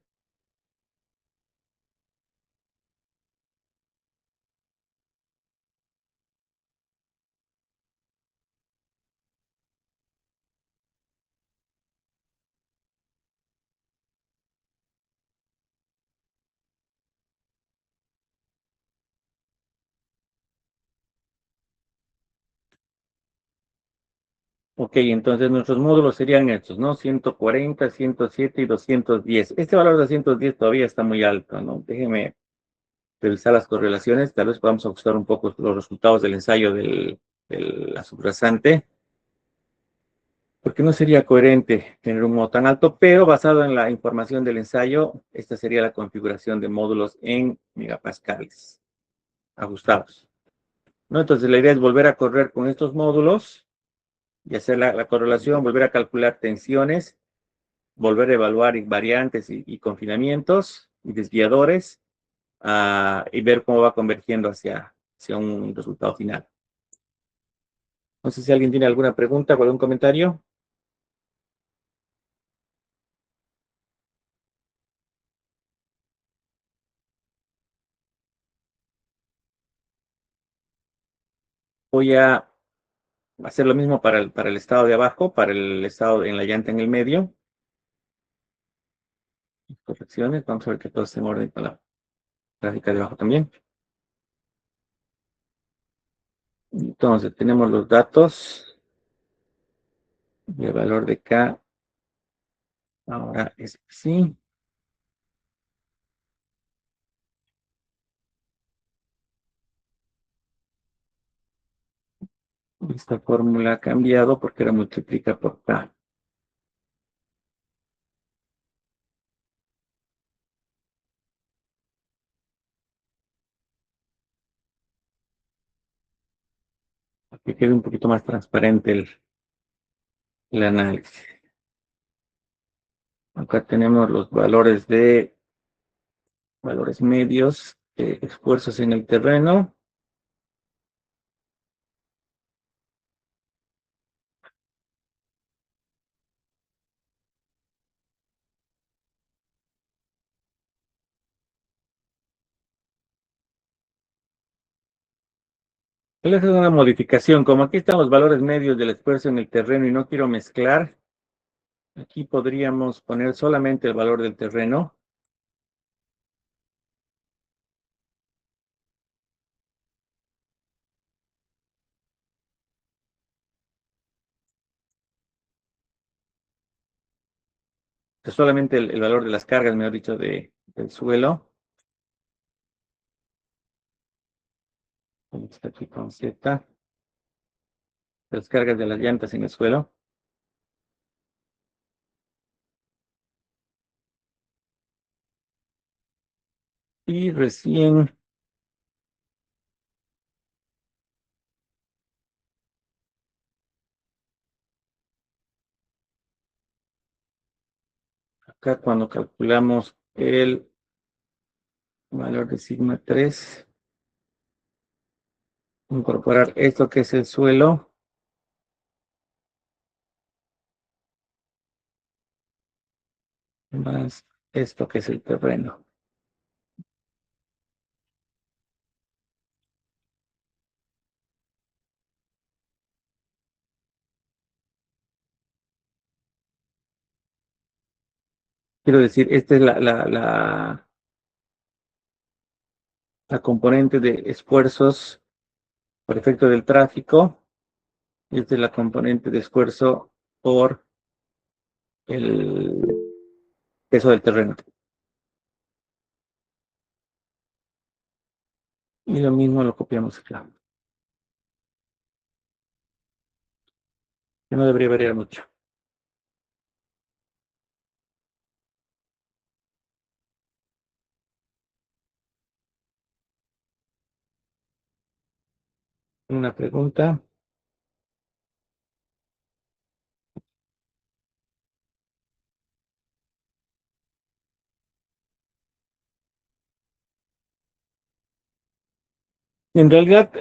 Ok, entonces nuestros módulos serían estos, ¿no? 140, 107 y 210. Este valor de 210 todavía está muy alto, ¿no? Déjeme revisar las correlaciones. Tal vez podamos ajustar un poco los resultados del ensayo de la subrasante, porque no sería coherente tener un modo tan alto, pero basado en la información del ensayo, esta sería la configuración de módulos en megapascales ajustados, ¿no? Entonces la idea es volver a correr con estos módulos y hacer la correlación, volver a calcular tensiones, volver a evaluar invariantes y confinamientos y desviadores, y ver cómo va convergiendo hacia un resultado final. No sé si alguien tiene alguna pregunta o algún comentario. Voy a hacer lo mismo para el estado de abajo, para el estado en la llanta en el medio. Correcciones, vamos a ver que todo esté en orden con la gráfica de abajo también. Entonces, tenemos los datos y el valor de K. Ahora es sí. Esta fórmula ha cambiado porque era multiplica por K. Para que quede un poquito más transparente el análisis. Acá tenemos los valores medios, esfuerzos en el terreno. Voy a hacer una modificación. Como aquí están los valores medios del esfuerzo en el terreno y no quiero mezclar, aquí podríamos poner solamente el valor del terreno. solamente el valor de las cargas, mejor dicho, del suelo. Está aquí con Z, las cargas de las llantas en el suelo. Y recién acá cuando calculamos el valor de sigma 3, incorporar esto que es el suelo más esto que es el terreno. Quiero decir, esta es la componente de esfuerzos por efecto del tráfico, y esta es la componente de esfuerzo por el peso del terreno. Y lo mismo lo copiamos acá. Que no debería variar mucho. Una pregunta. En realidad,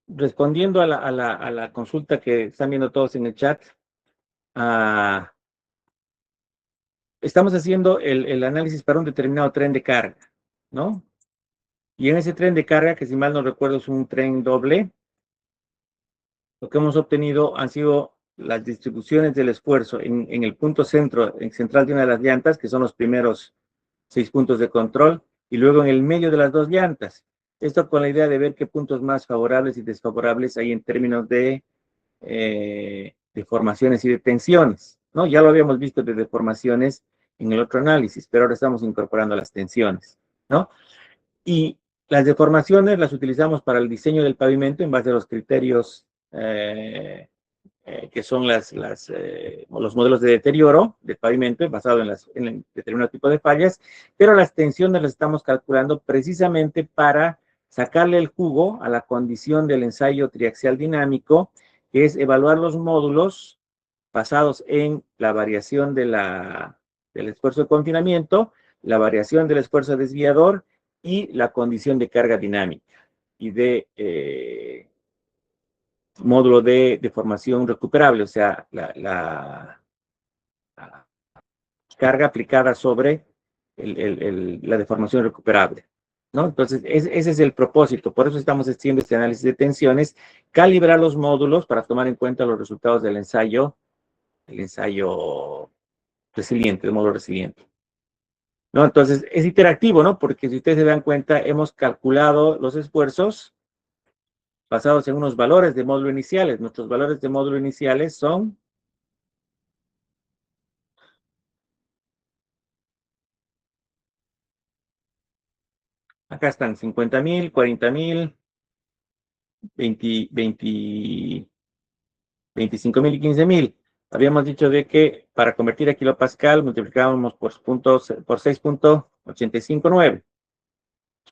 respondiendo a la consulta que están viendo todos en el chat, ah, estamos haciendo el análisis para un determinado tren de carga, ¿no? Y en ese tren de carga, que si mal no recuerdo es un tren doble, lo que hemos obtenido han sido las distribuciones del esfuerzo en el punto central de una de las llantas, que son los primeros 6 puntos de control, y luego en el medio de las dos llantas. Esto con la idea de ver qué puntos más favorables y desfavorables hay en términos de deformaciones y de tensiones, ¿no? Ya lo habíamos visto de deformaciones en el otro análisis, pero ahora estamos incorporando las tensiones, ¿no? Y las deformaciones las utilizamos para el diseño del pavimento en base a los criterios que son los modelos de deterioro del pavimento basado en el determinado tipo de fallas, pero las tensiones las estamos calculando precisamente para sacarle el jugo a la condición del ensayo triaxial dinámico, que es evaluar los módulos basados en la variación del esfuerzo de confinamiento, la variación del esfuerzo desviador y la condición de carga dinámica y de módulo de deformación recuperable, o sea, la carga aplicada sobre la deformación recuperable, ¿no? Entonces, ese es el propósito, por eso estamos haciendo este análisis de tensiones, calibrar los módulos para tomar en cuenta los resultados del ensayo, el ensayo resiliente, el módulo resiliente. ¿No? Entonces, es interactivo, ¿no? Porque si ustedes se dan cuenta, hemos calculado los esfuerzos basados en unos valores de módulo iniciales. Nuestros valores de módulo iniciales son, acá están 50.000, 40.000, 25.000 y 15.000. Habíamos dicho de que para convertir a kilopascal multiplicábamos por 6.859.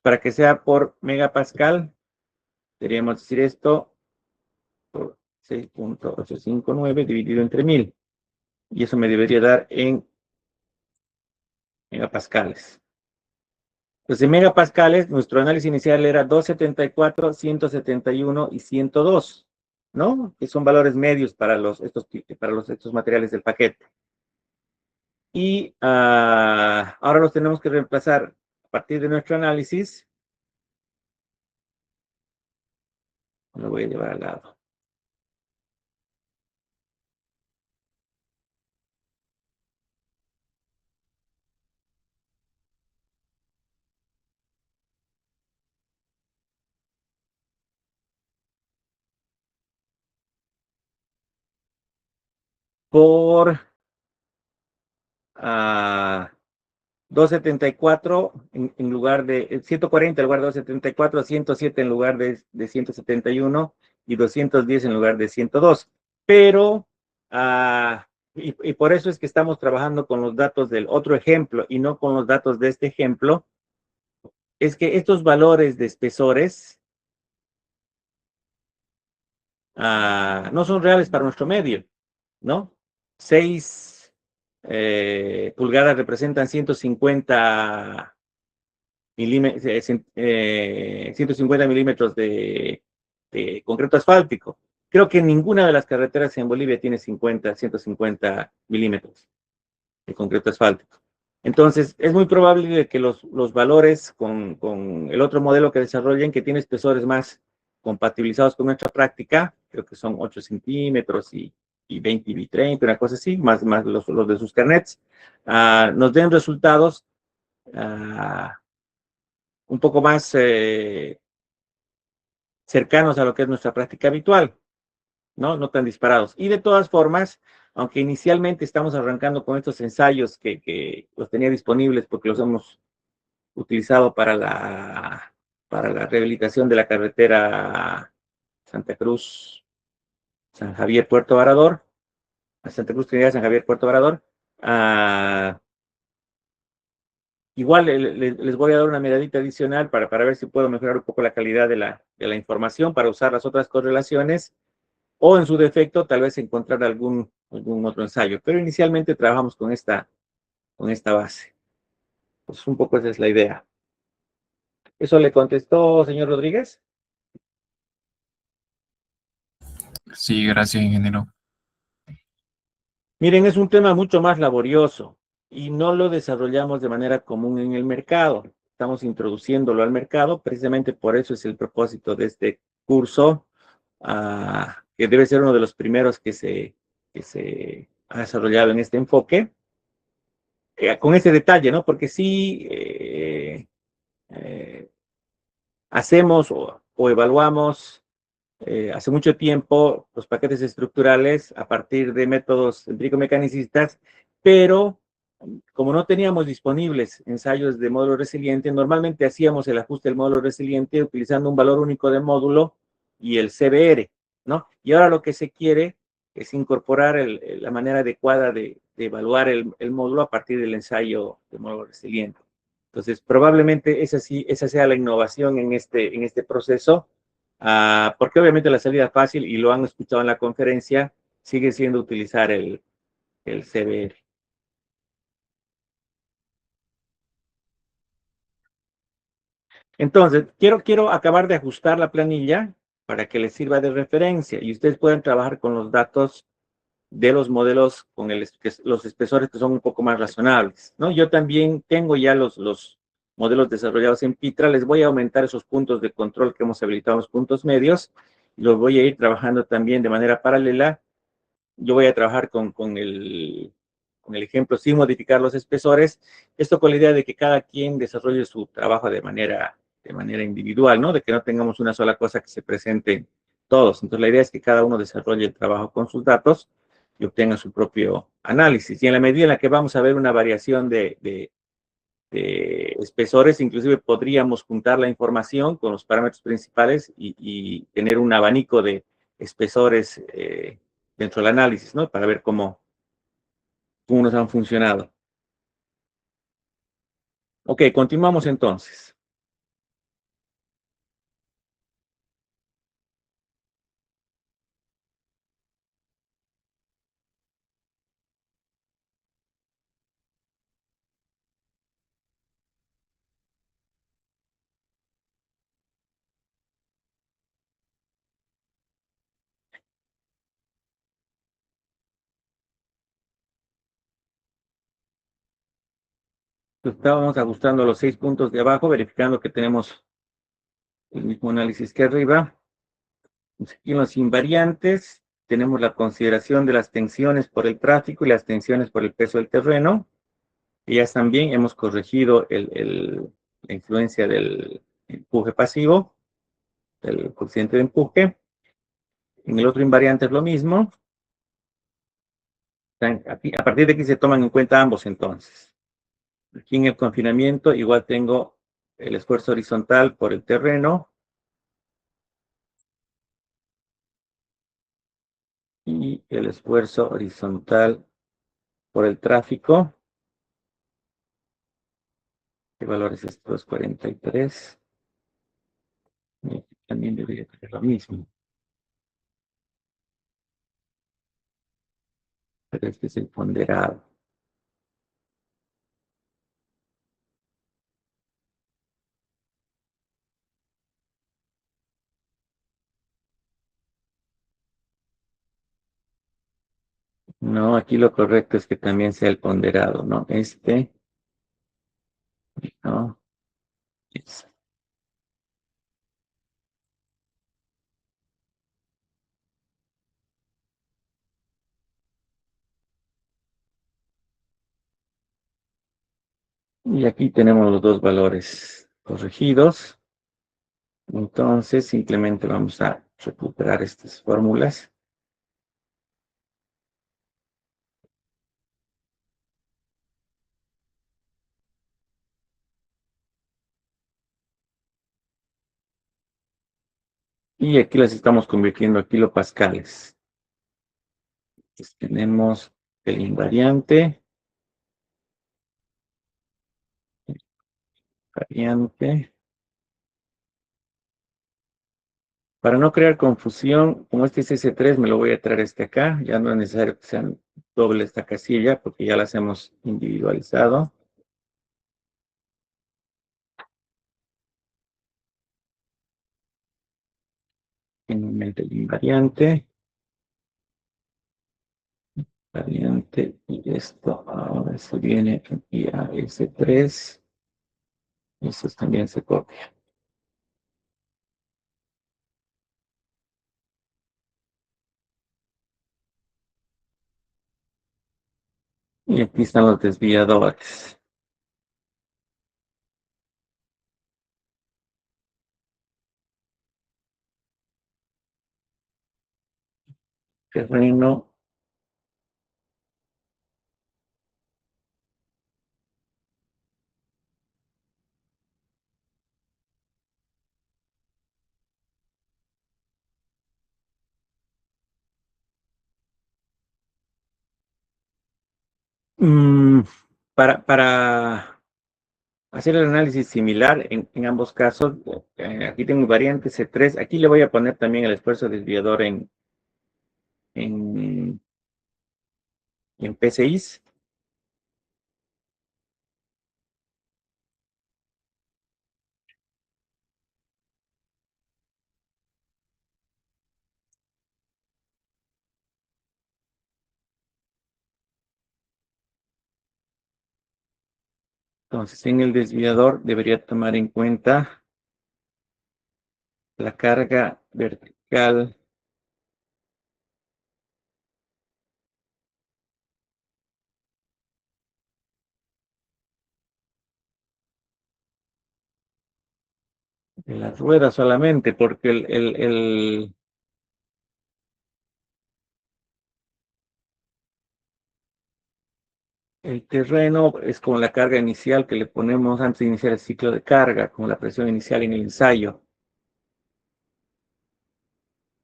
Para que sea por megapascal, deberíamos decir esto por 6.859 dividido entre 1000. Y eso me debería dar en megapascales. Pues en megapascales, nuestro análisis inicial era 274, 171 y 102, ¿no? Que son valores medios para estos materiales del paquete. Y ahora los tenemos que reemplazar a partir de nuestro análisis. Lo voy a llevar al lado. Por a 274 en lugar de 140 en lugar de 274, 107 en lugar de 171 y 210 en lugar de 102. Pero, y por eso es que estamos trabajando con los datos del otro ejemplo y no con los datos de este ejemplo, es que estos valores de espesores no son reales para nuestro medio, ¿no? 6 pulgadas representan 150 150 milímetros de concreto asfáltico. Creo que ninguna de las carreteras en Bolivia tiene 150 milímetros de concreto asfáltico. Entonces, es muy probable que los valores con el otro modelo que desarrollen, que tiene espesores más compatibilizados con nuestra práctica, creo que son 8 centímetros y 20 y 30, una cosa así, más los de sus carnets, nos den resultados un poco más cercanos a lo que es nuestra práctica habitual, ¿no? No tan disparados. Y de todas formas, aunque inicialmente estamos arrancando con estos ensayos que los tenía disponibles porque los hemos utilizado para la rehabilitación de la carretera Santa Cruz, San Javier, Puerto Varador, Santa Cruz Trinidad, San Javier, Puerto Varador. Igual les voy a dar una miradita adicional para ver si puedo mejorar un poco la calidad de la información para usar las otras correlaciones o en su defecto tal vez encontrar algún otro ensayo. Pero inicialmente trabajamos con esta base. Pues un poco esa es la idea. ¿Eso le contestó, señor Rodríguez? Sí, gracias, ingeniero. Miren, es un tema mucho más laborioso y no lo desarrollamos de manera común en el mercado. Estamos introduciéndolo al mercado, precisamente por eso es el propósito de este curso, que debe ser uno de los primeros que se ha desarrollado en este enfoque, con ese detalle, ¿no? Porque sí eh, hacemos o evaluamos hace mucho tiempo los paquetes estructurales a partir de métodos empírico-mecanicistas, pero como no teníamos disponibles ensayos de módulo resiliente, normalmente hacíamos el ajuste del módulo resiliente utilizando un valor único de módulo y el CBR, ¿no? Y ahora lo que se quiere es incorporar la manera adecuada de evaluar el módulo a partir del ensayo de módulo resiliente. Entonces, probablemente esa sea la innovación en este proceso, porque obviamente la salida fácil, y lo han escuchado en la conferencia, sigue siendo utilizar el CBR. Entonces, quiero acabar de ajustar la planilla para que les sirva de referencia y ustedes puedan trabajar con los datos de los modelos con los espesores que son un poco más razonables, ¿no? Yo también tengo ya los modelos desarrollados en Pitra, les voy a aumentar esos puntos de control que hemos habilitado, los puntos medios, y los voy a ir trabajando también de manera paralela. Yo voy a trabajar con el ejemplo sin modificar los espesores, esto con la idea de que cada quien desarrolle su trabajo de manera individual, ¿no? De que no tengamos una sola cosa que se presente todos. Entonces la idea es que cada uno desarrolle el trabajo con sus datos y obtenga su propio análisis. Y en la medida en la que vamos a ver una variación de espesores, inclusive podríamos juntar la información con los parámetros principales y tener un abanico de espesores dentro del análisis, ¿no? Para ver cómo nos han funcionado. Ok, continuamos entonces. Estábamos ajustando los 6 puntos de abajo, verificando que tenemos el mismo análisis que arriba. Aquí en los invariantes tenemos la consideración de las tensiones por el tráfico y las tensiones por el peso del terreno. Ellas también hemos corregido la influencia del empuje pasivo, del coeficiente de empuje. En el otro invariante es lo mismo. A partir de aquí se toman en cuenta ambos entonces. Aquí en el confinamiento igual tengo el esfuerzo horizontal por el terreno y el esfuerzo horizontal por el tráfico. ¿Qué valor es esto? 243. Y aquí también debería tener lo mismo. Pero este es el ponderado. No, aquí lo correcto es que también sea el ponderado, ¿no? No. es- Y aquí tenemos los dos valores corregidos. Entonces, simplemente vamos a recuperar estas fórmulas. Y aquí las estamos convirtiendo a kilopascales. Entonces, tenemos el invariante, variante. Para no crear confusión, como este es S3, me lo voy a traer este acá. Ya no es necesario que sean doble esta casilla, porque ya las hemos individualizado. Finalmente el invariante, variante, y esto ahora se viene aquí a S3. Eso también se copia. Y aquí están los desviadores. Terreno. Mm, para hacer el análisis similar en ambos casos, aquí tengo variante C3. Aquí le voy a poner también el esfuerzo desviador en, en PCIs. Entonces, en el desviador debería tomar en cuenta la carga vertical de las ruedas solamente, porque el terreno es con la carga inicial que le ponemos antes de iniciar el ciclo de carga, con la presión inicial en el ensayo.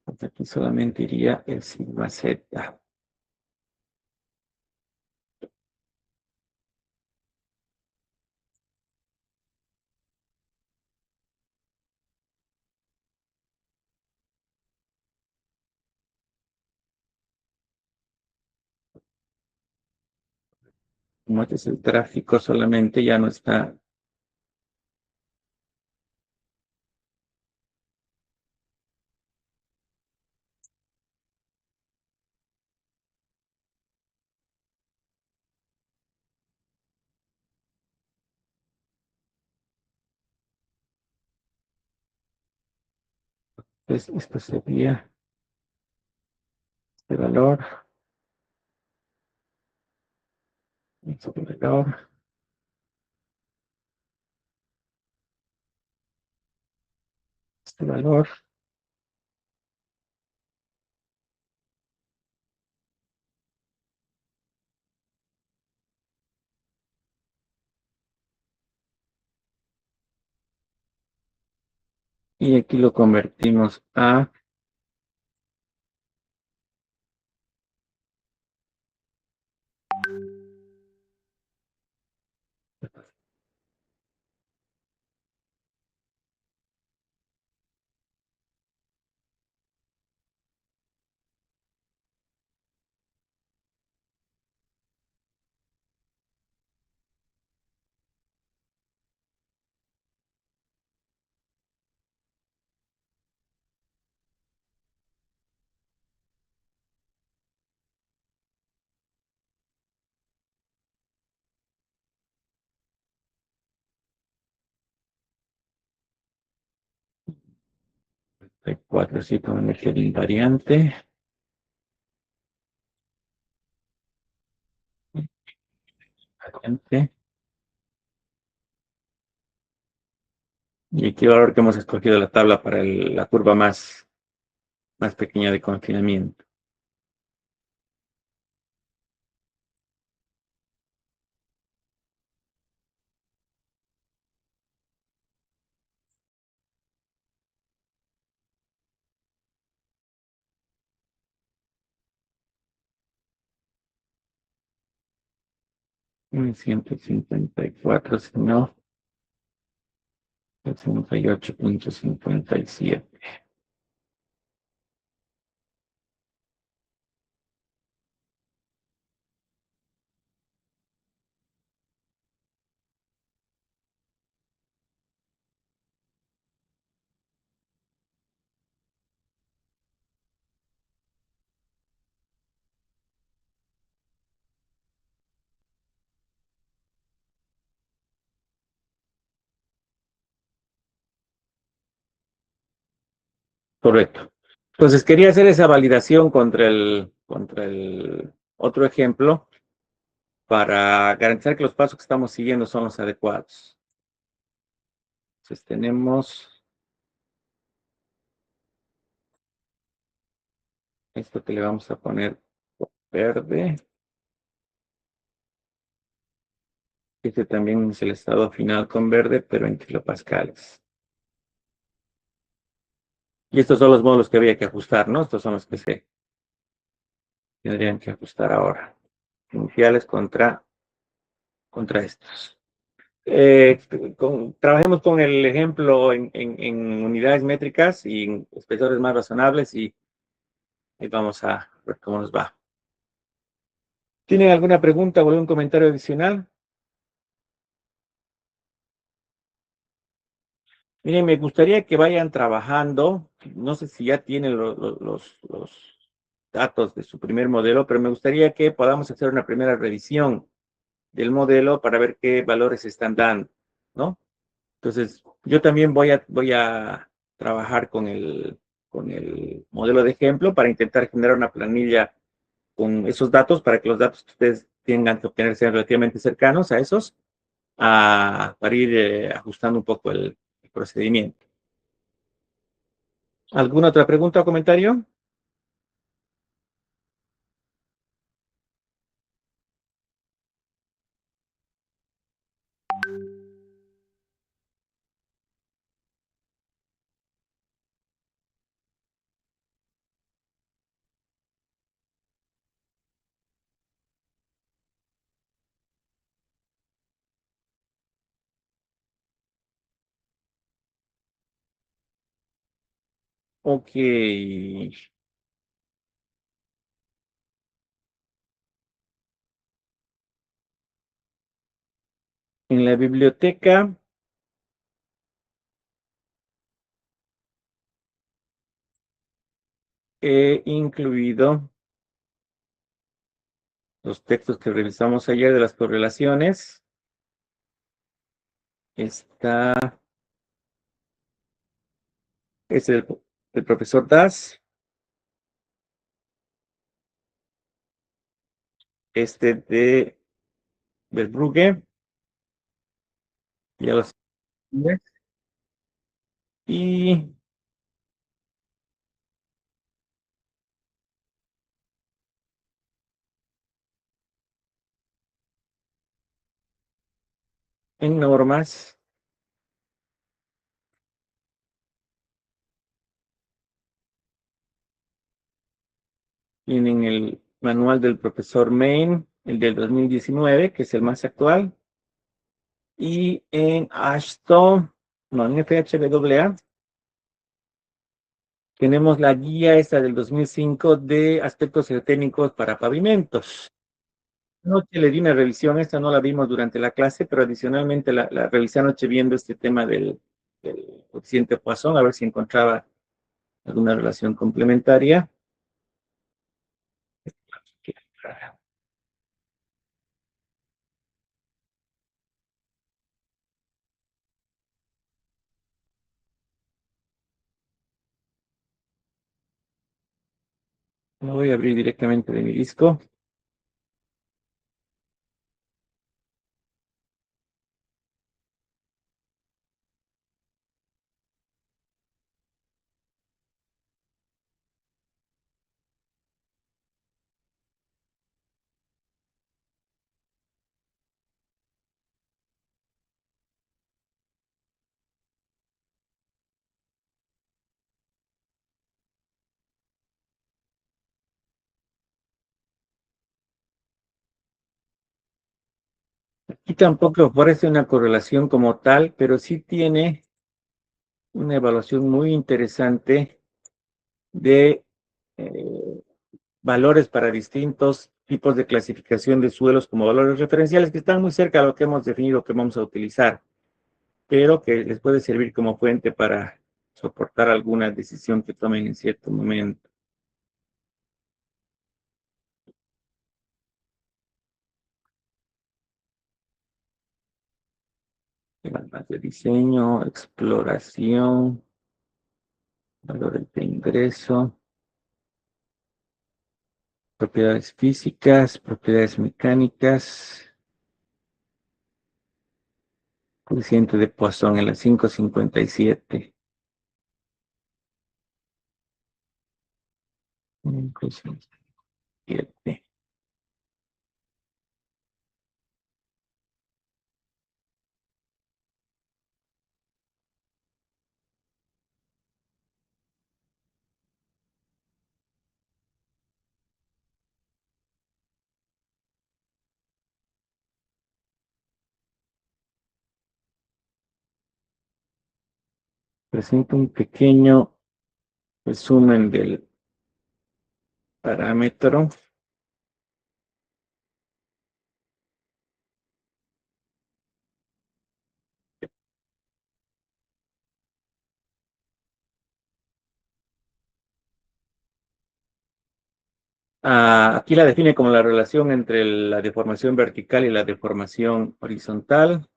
Entonces, aquí solamente iría el sigma Z. Como este es el tráfico solamente, ya no está. Entonces, esto sería este valor, este valor, este valor. Y aquí lo convertimos a 4, sí, con el invariante. Variante. Y aquí ahora que hemos escogido la tabla para la curva más pequeña de confinamiento. Un 154, si no, 68,57. Correcto. Entonces quería hacer esa validación contra el otro ejemplo para garantizar que los pasos que estamos siguiendo son los adecuados. Entonces tenemos esto que le vamos a poner verde. Este también es el estado final con verde, pero en kilopascales. Y estos son los módulos que había que ajustar, ¿no? Estos son los que se tendrían que ajustar ahora. Iniciales contra estos. Trabajemos con el ejemplo en unidades métricas y en espesores más razonables y vamos a ver cómo nos va. ¿Tienen alguna pregunta o algún comentario adicional? Miren, me gustaría que vayan trabajando. No sé si ya tienen los datos de su primer modelo, pero me gustaría que podamos hacer una primera revisión del modelo para ver qué valores están dando, ¿no? Entonces, yo también voy a trabajar con el modelo de ejemplo para intentar generar una planilla con esos datos para que los datos que ustedes tengan que obtener sean relativamente cercanos a esos, para ir ajustando un poco el procedimiento. ¿Alguna otra pregunta o comentario? Ok. En la biblioteca he incluido los textos que revisamos ayer de las correlaciones. Está, es el profesor Das, este de Verbrugge, ya los y en normas Tienen el manual del profesor Main, el del 2019, que es el más actual. Y en Ashton, no, en FHWA, tenemos la guía esta del 2005 de aspectos geotécnicos para pavimentos. Anoche le di una revisión, esta no la vimos durante la clase, pero adicionalmente la revisé anoche viendo este tema del coeficiente Poisson, a ver si encontraba alguna relación complementaria. Lo voy a abrir directamente de mi disco. Aquí tampoco ofrece una correlación como tal, pero sí tiene una evaluación muy interesante de valores para distintos tipos de clasificación de suelos como valores referenciales que están muy cerca de lo que hemos definido que vamos a utilizar, pero que les puede servir como fuente para soportar alguna decisión que tomen en cierto momento. Temas de diseño, exploración, valores de ingreso, propiedades físicas, propiedades mecánicas, coeficiente de Poisson en la 557. 557. Presenta un pequeño resumen del parámetro. Aquí la define como la relación entre la deformación vertical y la deformación horizontal.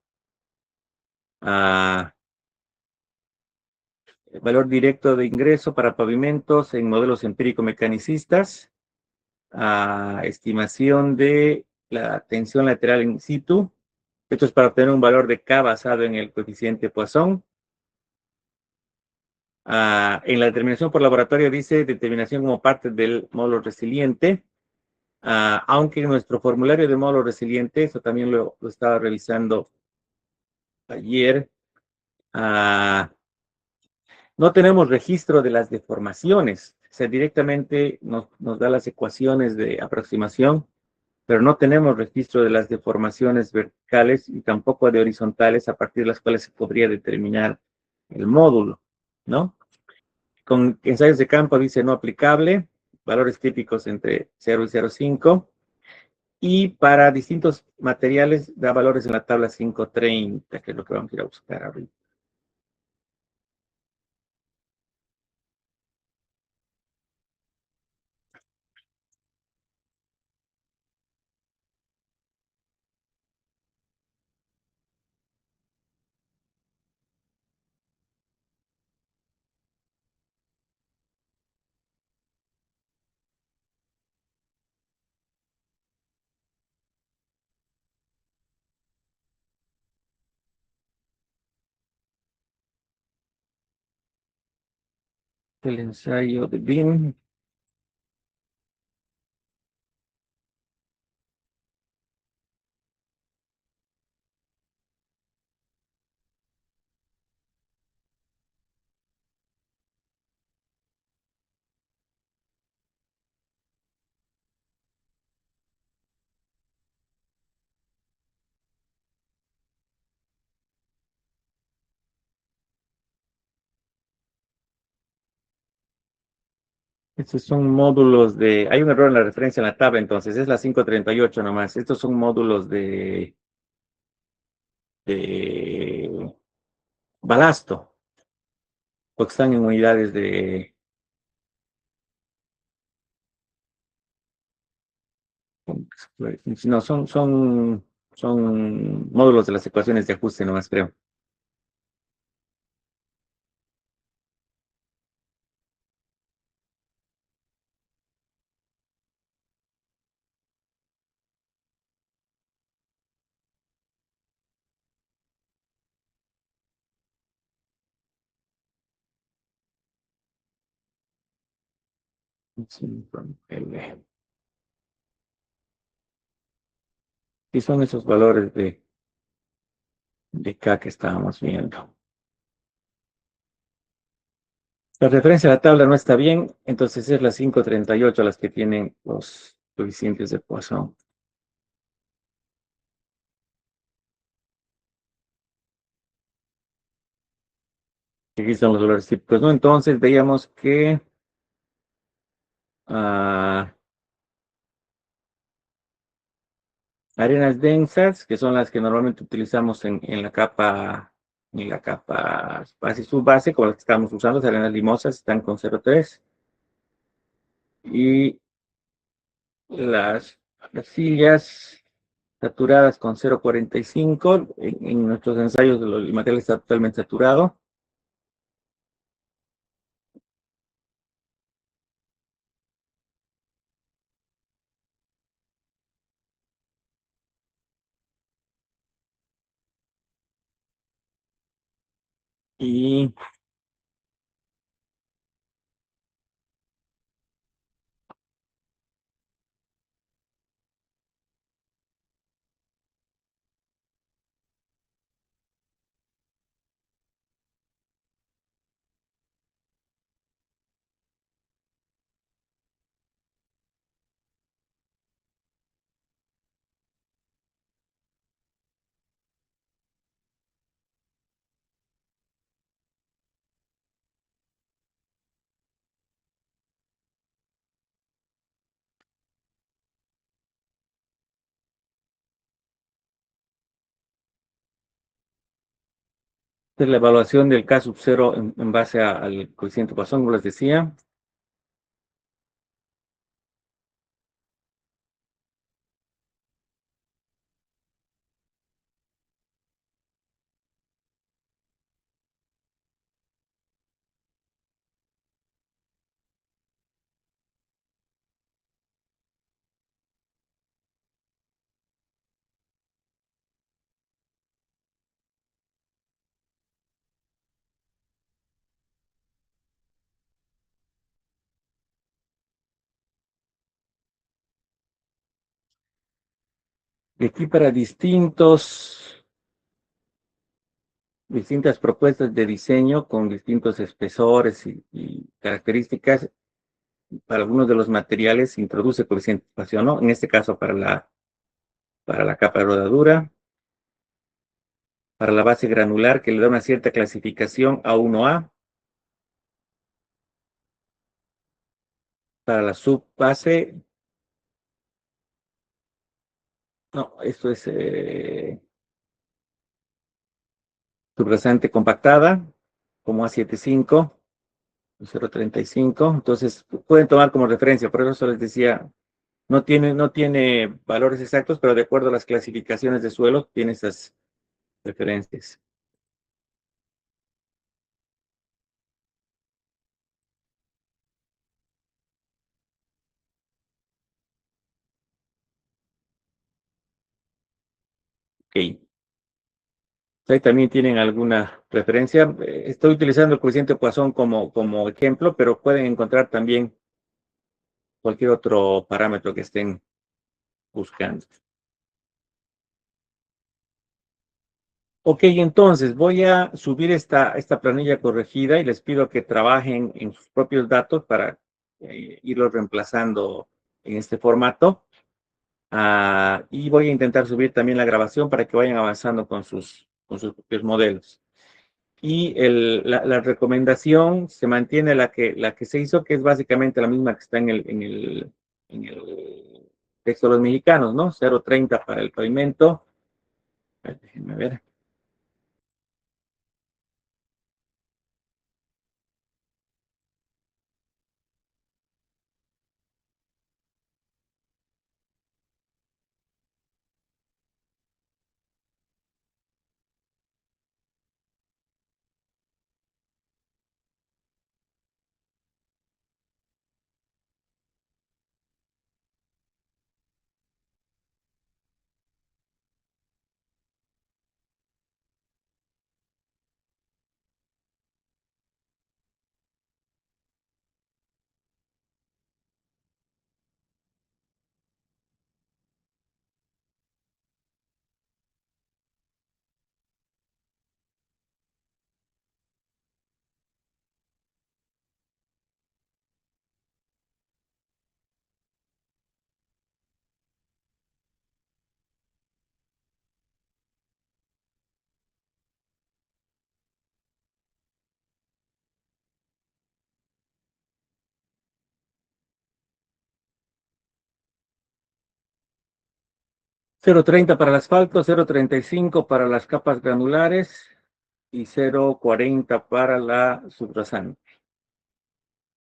Ah, el valor directo de ingreso para pavimentos en modelos empírico-mecanicistas. Estimación de la tensión lateral in situ. Esto es para obtener un valor de K basado en el coeficiente Poisson. En la determinación por laboratorio dice determinación como parte del módulo resiliente. Aunque en nuestro formulario de módulo resiliente, eso también lo estaba revisando ayer, no tenemos registro de las deformaciones. O sea, directamente nos da las ecuaciones de aproximación, pero no tenemos registro de las deformaciones verticales y tampoco de horizontales a partir de las cuales se podría determinar el módulo, ¿no? Con ensayos de campo dice no aplicable, valores típicos entre 0 y 0,5. Y para distintos materiales da valores en la tabla 530, que es lo que vamos a ir a buscar ahorita. El ensayo de BIM. Estos son módulos de... Hay un error en la referencia en la tabla, entonces es la 538 nomás. Estos son módulos de balasto, porque están en unidades de... No, son módulos de las ecuaciones de ajuste nomás, creo. Y son esos valores de K que estábamos viendo. La referencia a la tabla no está bien, entonces es las 538 las que tienen los coeficientes de Poisson. Aquí están los valores típicos, ¿no? Entonces veíamos que arenas densas, que son las que normalmente utilizamos en la capa base y subbase, como las que estamos usando, las arenas limosas están con 0,3. Y las arcillas saturadas con 0,45. En nuestros ensayos el material está totalmente saturado. Y esta es la evaluación del K sub 0 en base al coeficiente Poisson, como les decía. Y aquí para distintas propuestas de diseño con distintos espesores y características. Para algunos de los materiales se introduce coeficiente de Poisson, ¿no? En este caso para la capa de rodadura, para la base granular, que le da una cierta clasificación A1A, para la subbase, no, esto es subrasante compactada, como A75, 0,35. Entonces, pueden tomar como referencia, por eso les decía, no tiene valores exactos, pero de acuerdo a las clasificaciones de suelo, tiene esas referencias. Ok. Ahí también tienen alguna referencia. Estoy utilizando el coeficiente Poisson como ejemplo, pero pueden encontrar también cualquier otro parámetro que estén buscando. Ok, entonces voy a subir esta planilla corregida y les pido que trabajen en sus propios datos para irlos reemplazando en este formato. Y voy a intentar subir también la grabación para que vayan avanzando con sus propios modelos. y la recomendación se mantiene la que se hizo, que es básicamente la misma que está en el texto de los mexicanos, ¿no? 0,30 para el pavimento. A ver, déjenme ver. Cero coma treinta para el asfalto, 0,35 para las capas granulares y 0,40 para la subrasante.